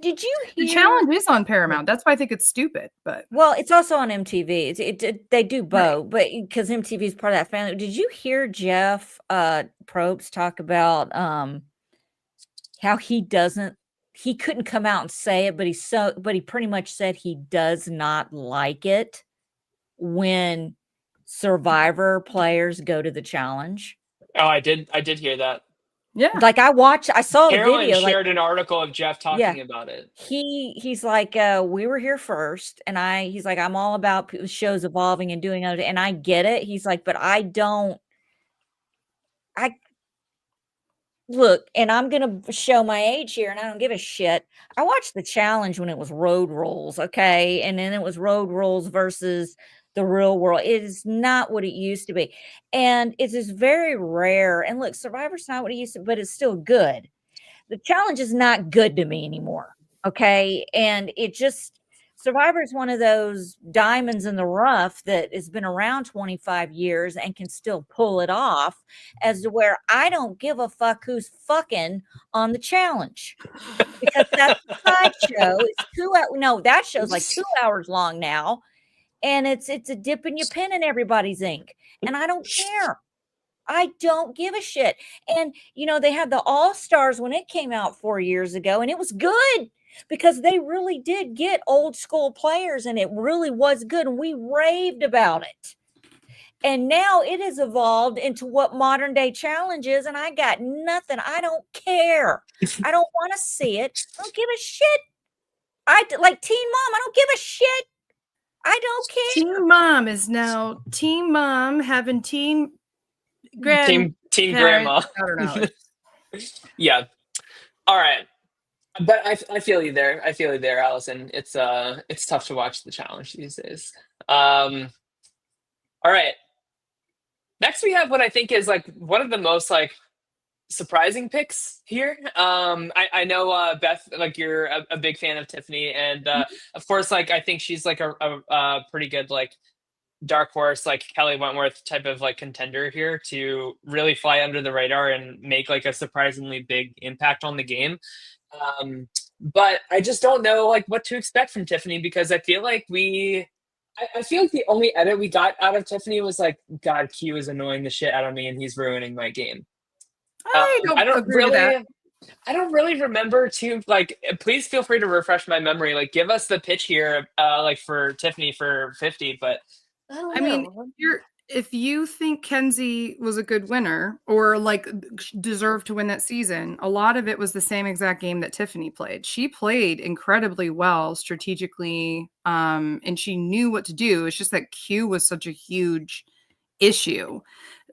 Did you hear the challenge is on Paramount? That's why I think it's stupid. But well, it's also on MTV. They do both, but because MTV is part of that family. Did you hear Jeff Probst talk about how he couldn't come out and say it, but he pretty much said he does not like it when Survivor players go to the challenge. Oh, I did hear that. Yeah. Like I saw the Carolyn video. shared an article of Jeff talking about it. He's like, we were here first, and he's like, I'm all about shows evolving and doing other, and I get it. He's like, but I look, and I'm gonna show my age here, and I don't give a shit. I watched the challenge when it was Road Rules, okay, and then it was Road Rules versus the real world. It is not what it used to be, and it is very rare. And look, Survivor's not what it used to, but it's still good. The challenge is not good to me anymore, okay, and it just Survivor is one of those diamonds in the rough that has been around 25 years and can still pull it off, as to where I don't give a fuck who's fucking on the challenge, because that's a sideshow. It's 2 hours. No, that show's like 2 hours long now, and it's a dip in your pen in everybody's ink, and I don't care. I don't give a shit. And they had the All Stars when it came out 4 years ago, and it was good because they really did get old school players, and it really was good, and we raved about it. And now it has evolved into what modern day challenge is, and I got nothing. I don't care. I don't want to see it. I don't give a shit. Like Teen Mom, I don't give a shit. I don't care. Teen Mom is now Teen Mom having Teen Grandma. I don't know. Yeah. All right. But I feel you there. I feel you there, Allison. It's tough to watch the challenge these days. All right. Next we have what I think is like one of the most like surprising picks here. I know Beth, like you're a big fan of Tiffany, and of course, like I think she's like a pretty good like dark horse, like Kelly Wentworth type of like contender here to really fly under the radar and make like a surprisingly big impact on the game. But I just don't know like what to expect from Tiffany, because I feel like I feel like the only edit we got out of Tiffany was like, God, Q is annoying the shit out of me and he's ruining my game. I don't agree with that. I don't really remember to like. Please feel free to refresh my memory. Like, give us the pitch here, like for Tiffany for 50. But I mean, if you think Kenzie was a good winner or like deserved to win that season, a lot of it was the same exact game that Tiffany played. She played incredibly well strategically, and she knew what to do. It's just that Q was such a huge issue.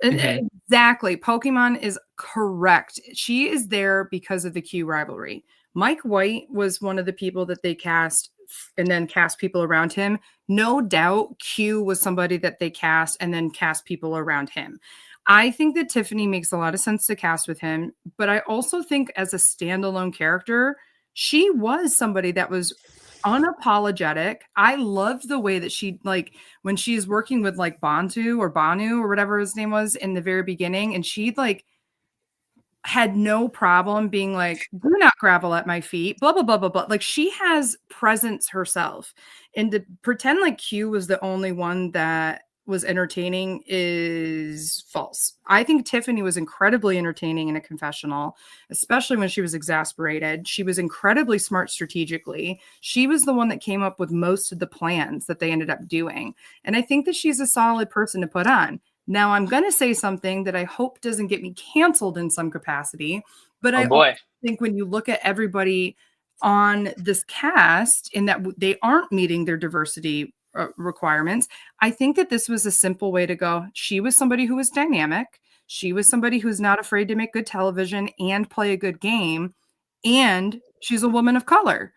Mm-hmm. Exactly. Pokemon is correct. She is there because of the Q rivalry. Mike White was one of the people that they cast and then cast people around him. No doubt Q was somebody that they cast and then cast people around him. I think that Tiffany makes a lot of sense to cast with him, but I also think as a standalone character, she was somebody that was unapologetic. I loved the way that she, like, when she's working with like Banu or whatever his name was in the very beginning, and she like had no problem being like, do not gravel at my feet, blah, blah, blah, blah, blah. Like, she has presence herself. And to pretend like Q was the only one that was entertaining is false. I think Tiffany was incredibly entertaining in a confessional, especially when she was exasperated. She was incredibly smart strategically. She was the one that came up with most of the plans that they ended up doing. And I think that she's a solid person to put on. Now, I'm going to say something that I hope doesn't get me canceled in some capacity, but I think when you look at everybody on this cast in that they aren't meeting their diversity requirements, I think that this was a simple way to go. She was somebody who was dynamic. She was somebody who's not afraid to make good television and play a good game. And she's a woman of color.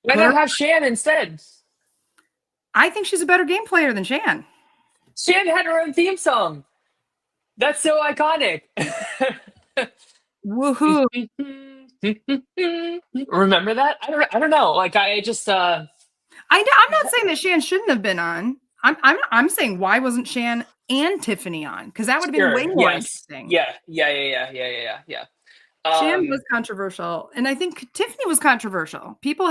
Why not have Shan instead? I think she's a better game player than Shan. Shan had her own theme song. That's so iconic. Woohoo. Remember that? I don't know. Like, I just I'm not saying that Shan shouldn't have been on. I'm saying why wasn't Shan and Tiffany on? Because that would have been way more interesting. Yeah. Shan was controversial, and I think Tiffany was controversial. People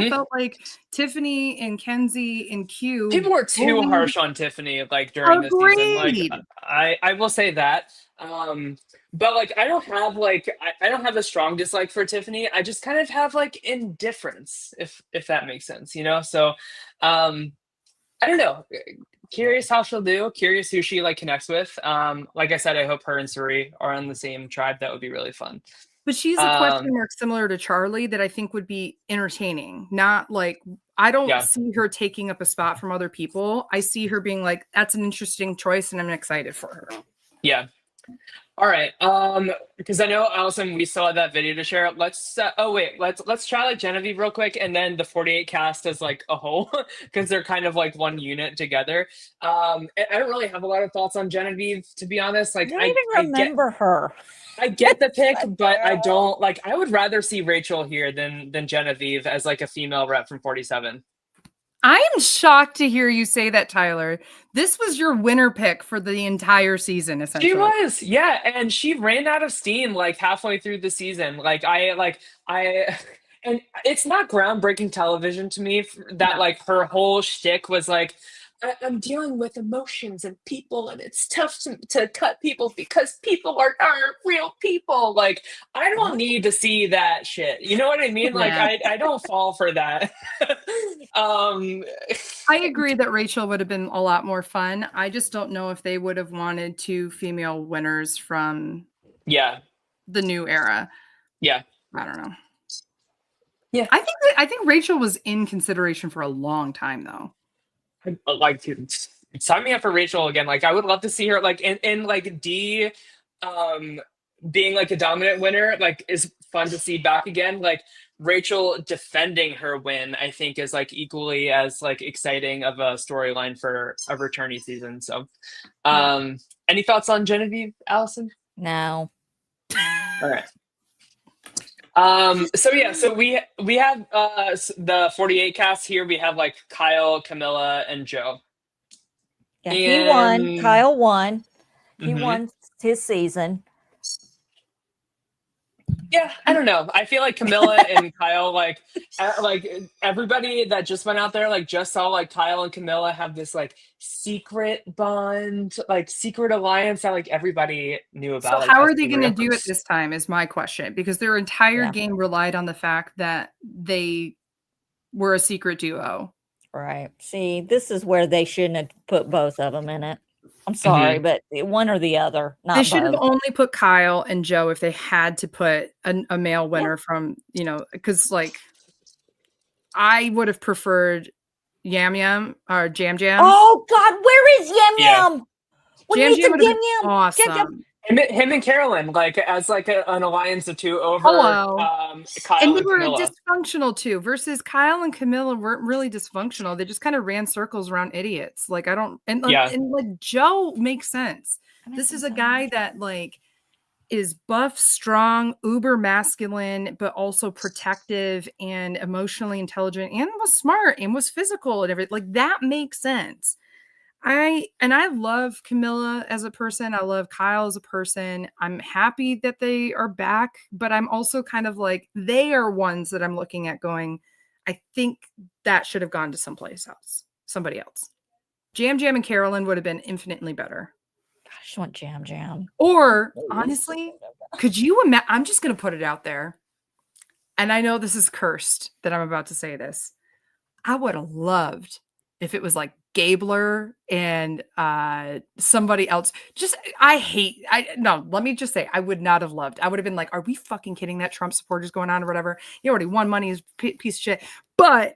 felt like Tiffany and Kenzie and Q. People were too harsh on Tiffany like during this season. Like I will say that. But like I don't have a strong dislike for Tiffany. I just kind of have like indifference, if that makes sense, you know? So I don't know. Curious how she'll do. Curious who she like connects with. Like I said, I hope her and Suri are on the same tribe. That would be really fun. But she's a question mark similar to Charlie that I think would be entertaining. Not like I don't see her taking up a spot from other people. I see her being like, that's an interesting choice, and I'm excited for her. Yeah. All right. Because I know, Allison, we still have that video to share. Let's let's try like Genevieve real quick, and then the 48 cast as like a whole, because they're kind of like one unit together. I don't really have a lot of thoughts on Genevieve, to be honest. Like I don't even remember her. I get the pick, but I don't like. I would rather see Rachel here than Genevieve as like a female rep from 47. I am shocked to hear you say that, Tyler. This was your winner pick for the entire season, essentially. She was, yeah, and she ran out of steam like halfway through the season. And it's not groundbreaking television to me that like her whole shtick was like, I'm dealing with emotions and people, and it's tough to cut people because people aren't real people. Like, I don't need to see that shit. You know what I mean? Like, I don't fall for that. I agree that Rachel would have been a lot more fun. I just don't know if they would have wanted 2 female winners from the new era. Yeah. I don't know. Yeah. I think Rachel was in consideration for a long time, though. Like, sign me up for Rachel again. Like, I would love to see her like in like D being like a dominant winner, like is fun to see back again. Like Rachel defending her win, I think is like equally as like exciting of a storyline for a returnee season. So any thoughts on Genevieve, Allison? No. All right. So we have the 48 cast here. We have like Kyle, Camilla, and Joe. Yeah, he won. Kyle won. He won his season. Yeah, I don't know. I feel like Camilla and Kyle, like everybody that just went out there, like just saw like Kyle and Camilla have this like secret bond, like secret alliance that like everybody knew about. So like, how are they going to do it this time is my question, because their entire game relied on the fact that they were a secret duo. Right. See, this is where they shouldn't have put both of them in it. I'm sorry, but one or the other. Not they should both. have only put Kyle and Joe if they had to put a male winner from, you know, because like I would have preferred Yam Yam or Jam Jam. Oh God, where is Yam Yam? We Jam need Jam some Yam Yam. Awesome. Jam Jam. Him and Carolyn, like as like an alliance of 2 over Kyle and they were Camilla. Dysfunctional too, versus Kyle and Camilla weren't really dysfunctional. They just kind of ran circles around idiots. Like I don't and like Joe makes sense. This is a guy that like is buff, strong, uber masculine, but also protective and emotionally intelligent, and was smart and was physical and everything. Like that makes sense. I love Camilla as a person. I love Kyle as a person. I'm happy that they are back, but I'm also kind of like, they are ones that I'm looking at going, I think that should have gone to somebody else. Jam Jam and Carolyn would have been infinitely better. I just want Jam Jam. Or honestly, could you imagine? I'm just going to put it out there. And I know this is cursed that I'm about to say this. I would have loved if it was like Gabler and somebody else. Let me just say, I would not have loved. I would have been like, are we fucking kidding that Trump supporters going on or whatever? You already won money, is piece of shit. But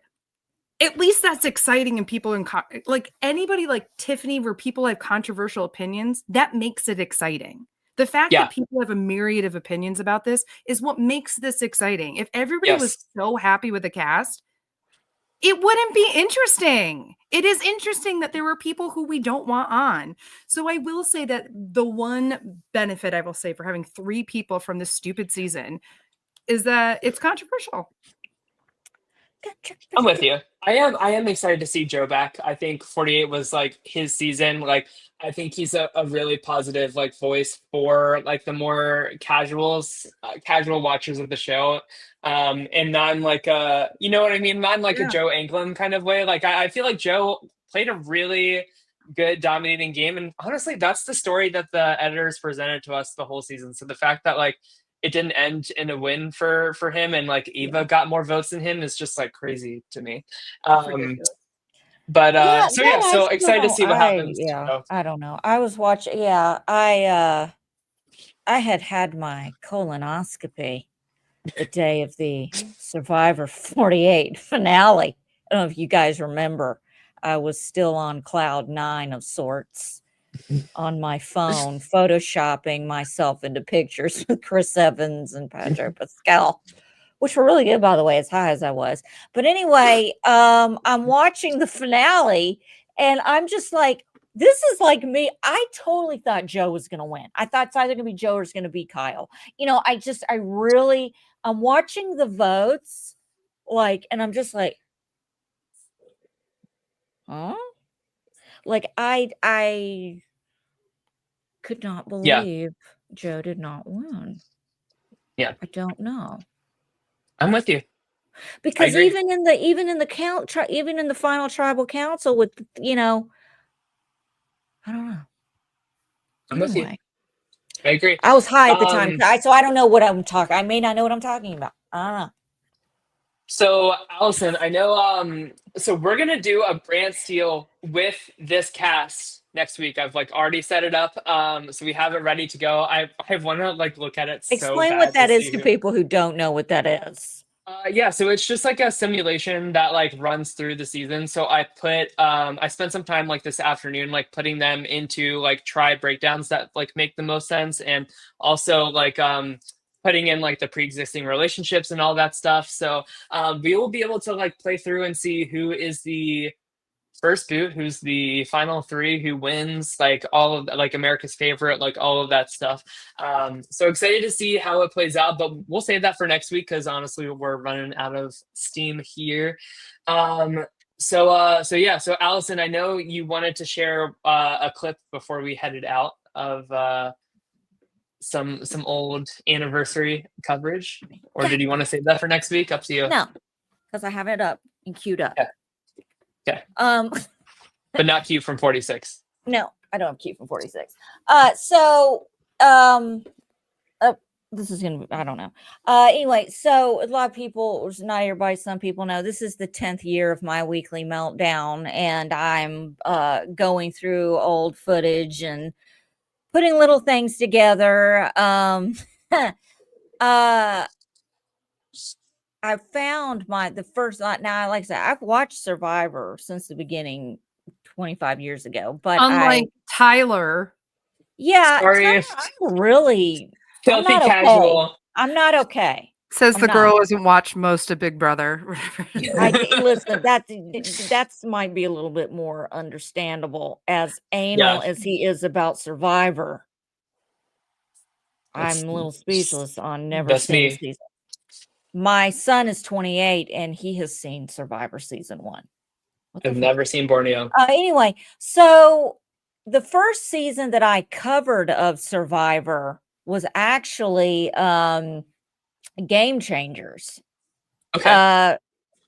at least that's exciting, and people like anybody like Tiffany, where people have controversial opinions, that makes it exciting. The fact that people have a myriad of opinions about this is what makes this exciting. If everybody was so happy with the cast, it wouldn't be interesting. It is interesting that there were people who we don't want on. So I will say that the one benefit I will say for having 3 people from this stupid season is that it's controversial. I'm with you. I am excited to see Joe back. I think 48 was like his season. Like I think he's a really positive like voice for like the more casual watchers of the show. And not like you know what I mean? Not like a Yeah. Joe Anglin kind of way. Like I feel like Joe played a really good dominating game. And honestly, that's the story that the editors presented to us the whole season. So the fact that like it didn't end in a win for him and like Eva got more votes than him is just like crazy to me. Ridiculous. But Yeah, so that yeah, I so still excited to don't. see what happens. Yeah, So, I don't know. I was watching. Yeah, I had my colonoscopy the day of the Survivor 48 finale. I don't know if you guys remember. I was still on cloud 9 of sorts on my phone, photoshopping myself into pictures with Chris Evans and Pedro Pascal, which were really good, by the way, as high as I was. But anyway, I'm watching the finale and I'm just like, this is like me. I totally thought Joe was going to win. I thought it's either going to be Joe or it's going to be Kyle. You know, I'm watching the votes, like, and I'm just like, huh? Like, I could not yeah, believe Joe did not win. yeah, I don't know. I'm with you. Because agree. even in the final tribal council with, you know, I don't know. I'm with you. Anyway, I agree. I was high at the time, so I don't know what I'm talking. I may not know what I'm talking about. I don't know. So Allison, I know so we're gonna do a Brand Steel with this cast next week. I've like already set it up. So we have it ready to go. I wanna like look at it so Explain bad what that to is see to who. people who don't know what that is. Yeah, so it's just like a simulation that like runs through the season. So I spent some time like this afternoon like putting them into like tribe breakdowns that like make the most sense, and also like putting in like the pre-existing relationships and all that stuff. So we will be able to like play through and see who is the first boot, who's the final three, who wins, like all of like America's favorite, like all of that stuff. So excited to see how it plays out, but we'll save that for next week because honestly we're running out of steam here. So yeah, so Allison, I know you wanted to share a clip before we headed out of some old anniversary coverage, or did you want to save that for next week? Up to you. No, because I have it up and queued up. Yeah. Okay. But not cute from 46. No, I don't have cute from 46. This is gonna be, I don't know. Anyway, so a lot of people, not everybody, some people know this is the 10th year of my weekly meltdown, and I'm going through old footage and putting little things together. I found the first now, like I said, I've watched Survivor since the beginning 25 years ago, but unlike Tyler. Yeah, sorry, I'm really filthy I'm not casual. Okay. I'm not okay. Says the girl who hasn't watched most of Big Brother. Listen, that's might be a little bit more understandable. As anal as he is about Survivor, I'm a little speechless on never seen season. My son is 28 and he has seen Survivor season 1. I've never seen Borneo. Anyway, so the first season that I covered of Survivor was actually Game Changers. Okay.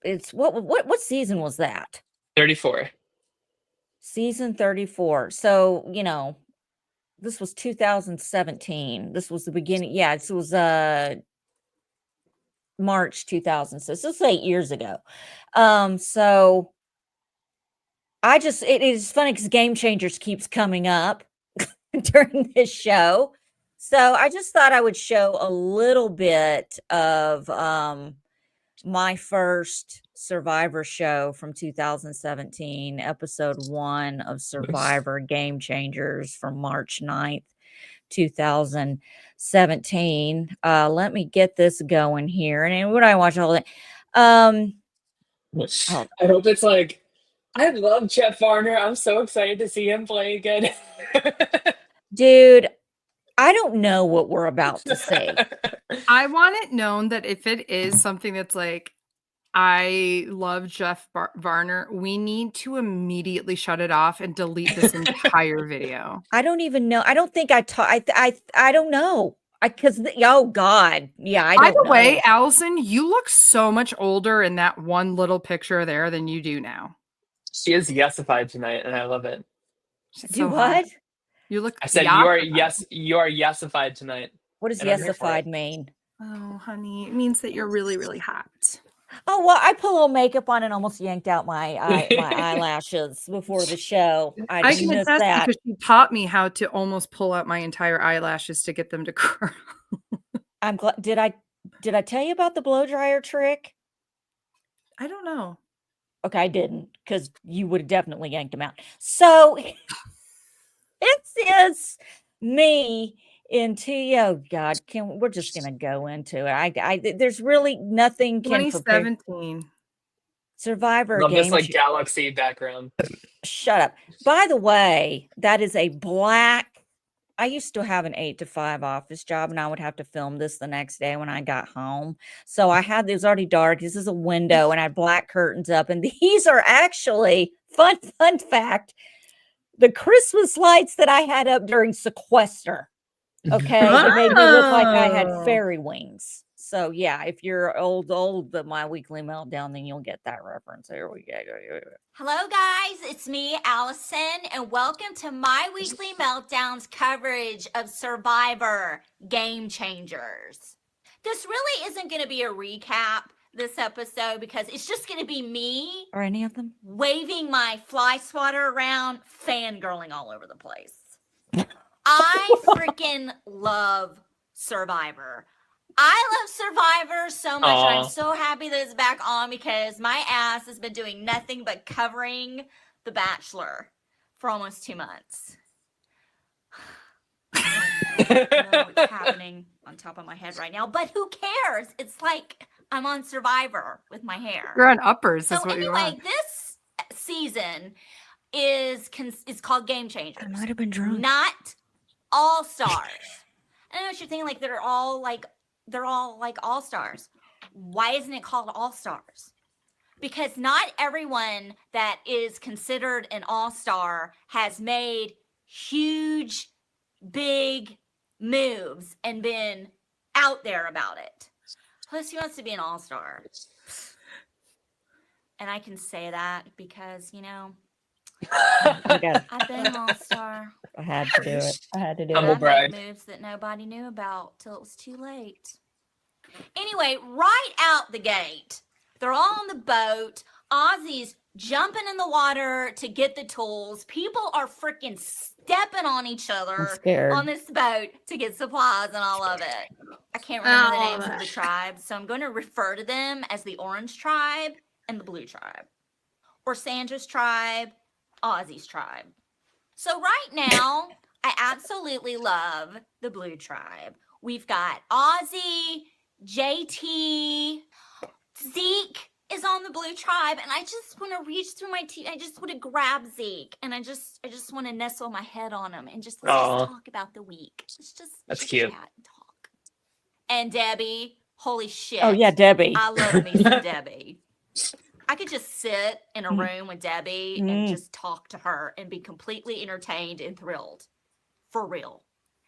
It's what season was that? 34. Season 34. So, you know, this was 2017. This was the beginning. Yeah, this was March 2006. This was 8 years ago. So it is funny because Game Changers keeps coming up during this show. So I just thought I would show a little bit of my first Survivor show from 2017, episode 1 of Survivor Game Changers from March 9th, 2017. Let me get this going here. And what I watch all day. I hope it's like, I love Jeff Varner. I'm so excited to see him play again. Dude, I don't know what we're about to see. I want it known that if it is something that's like I love Jeff Varner. We need to immediately shut it off and delete this entire video. I don't even know. I don't think I don't know. Oh God. Yeah, I don't By the know. way, Allison, you look so much older in that one little picture there than you do now. She is yesified tonight, and I love it. She's Do so what? hot. You look I said you are yesified tonight. What does And I'm here for yesified it. mean? Oh, honey, it means that you're really, really hot. Oh well, I put a little makeup on and almost yanked out my eyelashes before the show. I I just can missed attest that. because she taught me how to almost pull out my entire eyelashes to get them to curl. I'm glad. Did I tell you about the blow dryer trick? I don't know. Okay, I didn't, because you would have definitely yanked them out. So it is me into oh God, we're just gonna go into it. There's really nothing can prepare. 2017. Survivor Love game. this like galaxy background. Shut up. By the way, that is a black. I used to have an 8 to 5 office job, and I would have to film this the next day when I got home. So I had it was already dark. This is a window, and I had black curtains up. And these are actually fun fact: the Christmas lights that I had up during sequester. Okay, it made me look like I had Oh. fairy wings. So yeah, if you're old, my weekly meltdown, then you'll get that reference. Here we go. Hello, guys. It's me, Allison, and welcome to my weekly meltdowns coverage of Survivor Game Changers. This really isn't going to be a recap this episode because it's just going to be me Are any of them? waving my fly swatter around, fangirling all over the place. I freaking love Survivor. I love Survivor so much, and I'm so happy that it's back on because my ass has been doing nothing but covering The Bachelor for almost 2 months. I don't know what's happening on top of my head right now, but who cares? It's like I'm on Survivor with my hair. You're on uppers. So That's what you anyway, want. this season is called Game Changers. I might have been drunk. Not all stars. I know what you're thinking, like they're all like all stars. Why isn't it called all stars? Because not everyone that is considered an all-star has made huge, big moves and been out there about it. Plus, he wants to be an all-star. And I can say that because, you know, I've been an all-star. I had to do it. I had to do Humble it. I brag. made moves that nobody knew about till it was too late. Anyway, right out the gate, they're all on the boat. Ozzy's jumping in the water to get the tools. People are freaking stepping on each I'm other scared. on this boat to get supplies and all of it. I can't remember the names of the tribes, so I'm going to refer to them as the Orange Tribe and the Blue Tribe, or Sandra's tribe, Ozzy's tribe. So right now, I absolutely love the Blue Tribe. We've got Ozzy, JT, Zeke is on the Blue Tribe, and I just want to reach through my teeth. I just want to grab Zeke, and I just want to nestle my head on him and let's Aw. talk about the week. That's just cute. chat and talk. And Debbie, holy shit! Oh yeah, Debbie. I love me some Debbie. I could just sit in a room with Debbie and just talk to her and be completely entertained and thrilled. For real.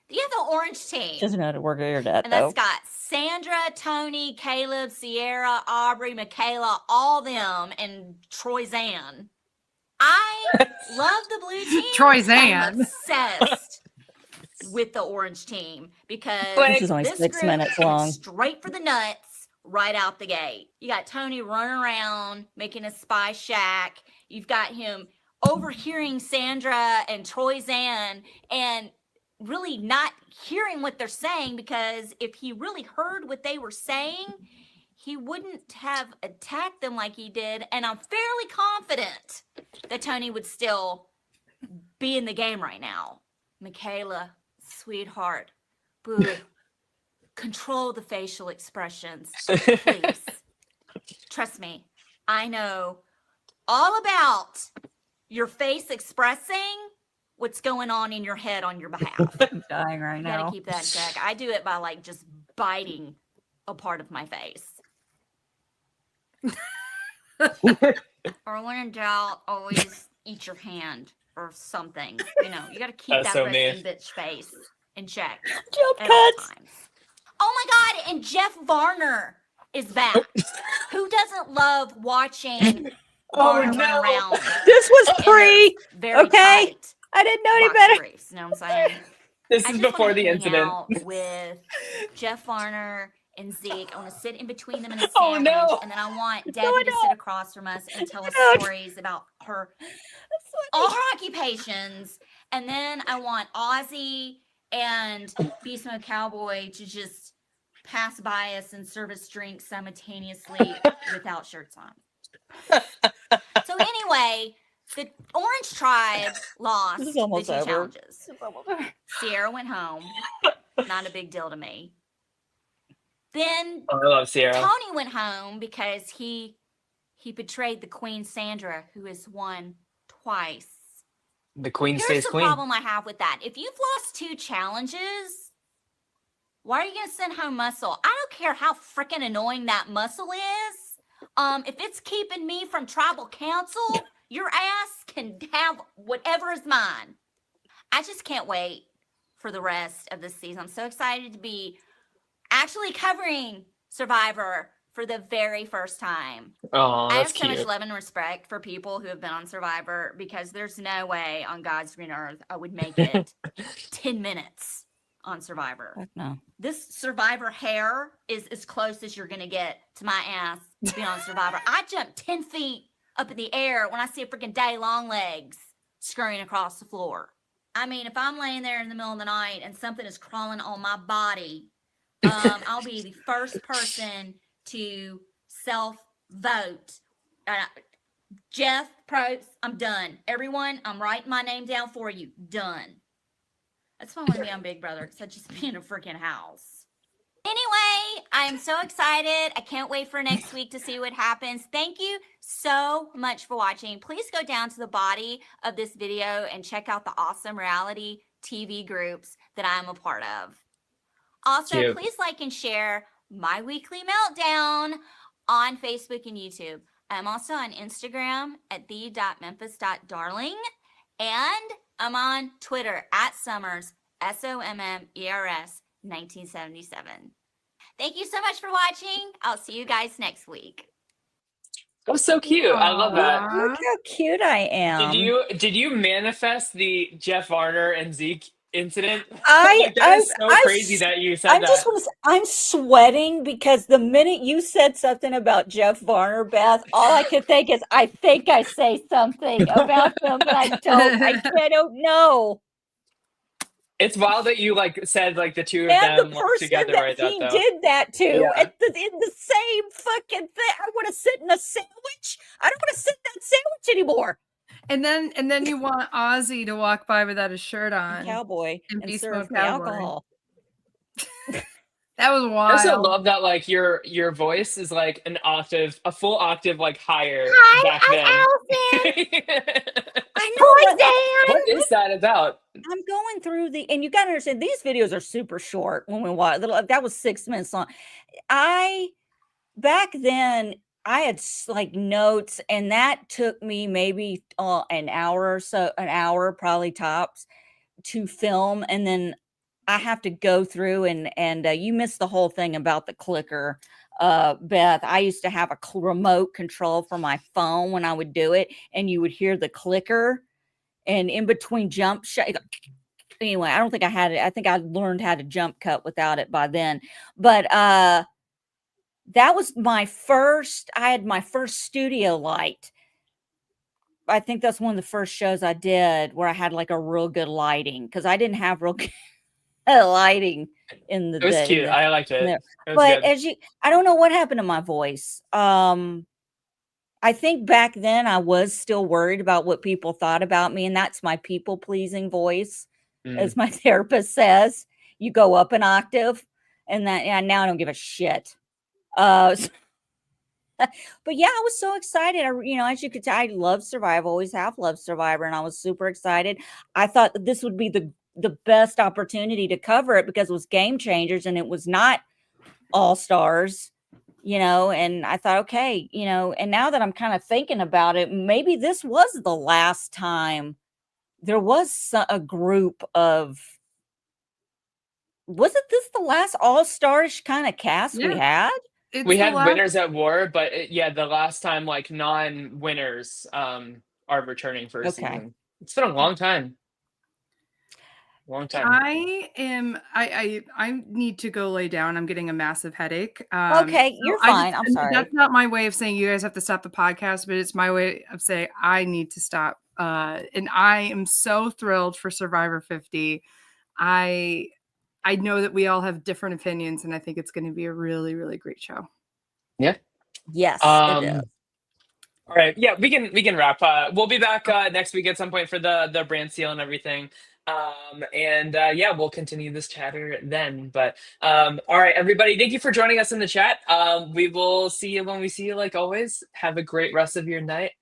You have the orange team. Doesn't know how to work her internet And though. that's got Sandra, Tony, Caleb, Sierra, Aubrey, Michaela, all them, and Troy Zan. I love the blue team. Troy I'm Zan. obsessed with the orange team because This is only this 6 group minutes went long. straight for the nuts right out the gate. You got Tony running around making a spy shack. You've got him overhearing Sandra and Troy Zan and really not hearing what they're saying, because if he really heard what they were saying, he wouldn't have attacked them like he did. And I'm fairly confident that Tony would still be in the game right now. Michaela, sweetheart, boo, control the facial expressions, please. Trust me, I know all about your face expressing what's going on in your head on your behalf. I'm dying right You gotta now. keep that in check. I do it by like just biting a part of my face. Or when in doubt, always eat your hand or something. You know, you got to keep That's that so resting mean. bitch face in check Jump at all cuts. times. Oh my God! And Jeff Varner is back. Who doesn't love watching Oh, Varner no. run around? This was in pre. those very okay? tight I didn't know any boxer better. briefs. You know what I'm saying? This I is just before wanna the hang incident. out with Jeff Varner and Zeke. I want to sit in between them in a sandwich, Oh, no. and then I want No, Debbie I to don't. sit across from us and tell us don't. stories about her all her occupations. And then I want Ozzy and Beast Mode Cowboy to just pass by us and serve us drinks simultaneously without shirts on. So anyway, the Orange Tribe lost This is the almost two over. challenges. Sierra went home. Not a big deal to me. Then Oh, I love Sierra. Tony went home because he betrayed the Queen Sandra, who has won twice. The queen Here's stays the queen. problem I have with that. If you've lost 2 challenges, why are you gonna send home Muscle? I don't care how freaking annoying that Muscle is. If it's keeping me from tribal council, your ass can have whatever is mine. I just can't wait for the rest of this season. I'm so excited to be actually covering Survivor for the very first time. Oh, I have that's so much cute. love and respect for people who have been on Survivor because there's no way on God's green earth I would make it 10 minutes on Survivor. Fuck no. This Survivor hair is as close as you're going to get to my ass being on Survivor. I jump 10 feet up in the air when I see a freaking Daddy Long Legs scurrying across the floor. I mean, if I'm laying there in the middle of the night and something is crawling on my body, I'll be the first person to self-vote. Jeff, Probst, I'm done. Everyone, I'm writing my name down for you. Done. That's why I want to be on Big Brother, because I just be in a freaking house. Anyway, I am so excited. I can't wait for next week to see what happens. Thank you so much for watching. Please go down to the body of this video and check out the awesome reality TV groups that I'm a part of. Also, Cute. please like and share My Weekly Meltdown on Facebook and YouTube. I'm also on Instagram at the.memphis.darling, and I'm on Twitter at Summers, SOMMERS 1977. Thank you so much for watching. I'll see you guys next week. That was so cute. I love that. Aw. Look how cute I am. Did you manifest the Jeff Varner and Zeke incident? I Like, that is so I crazy that you said I that. just was I'm sweating because the minute you said something about Jeff Varner, Beth, all I could think is I think I say something about him, but I don't know. It's wild that you like said like the two of And them the like, person together that right he that though. did that to Yeah. in the same fucking thing. I want to sit in a sandwich. I don't want to sit in that sandwich anymore. And then you want Ozzy to walk by without a shirt on. Cowboy And and Beast serve Mode the Cowboy. alcohol. That was I also wild. love that like your voice is like a full octave like higher back then. I know. What is that about? I'm going through and you got to understand, these videos are super short when we watch. That was 6 minutes long. Back then, I had like notes, and that took me maybe an hour or so, an hour probably tops to film. And then I have to go through and you missed the whole thing about the clicker. Beth, I used to have a remote control for my phone when I would do it, and you would hear the clicker. And in between jump shot, anyway, I don't think I had it. I think I learned how to jump cut without it by then. But that was I had my first studio light. I think that's one of the first shows I did where I had like a real good lighting, because I didn't have real good lighting in the It was day. cute. I liked it. there. It was But good. I don't know what happened to my voice. I think back then I was still worried about what people thought about me, and that's my people pleasing voice, as my therapist says. You go up an octave, and now I don't give a shit. But yeah, I was so excited. As you could tell, I love Survivor, always have loved Survivor, and I was super excited. I thought that this would be the best opportunity to cover it because it was Game Changers and it was not All Stars. And I thought, okay, and now that I'm kind of thinking about it, maybe this was the last time there was a group of, wasn't this the last all-starish kind of cast we had? It's We the had last- winners at war, but the last time like non-winners are returning for a Okay. season. It's been a long time. Long time. I need to go lay down. I'm getting a massive headache. Okay, you're fine. I'm sorry. That's not my way of saying you guys have to stop the podcast, but it's my way of saying I need to stop. And I am so thrilled for Survivor 50. I know that we all have different opinions, and I think it's going to be a really, really great show. Yeah. Yes, it is. All right. Yeah, we can wrap. We'll be back next week at some point for the brand seal and everything. We'll continue this chatter then. But all right, everybody, thank you for joining us in the chat. We will see you when we see you, like always. Have a great rest of your night.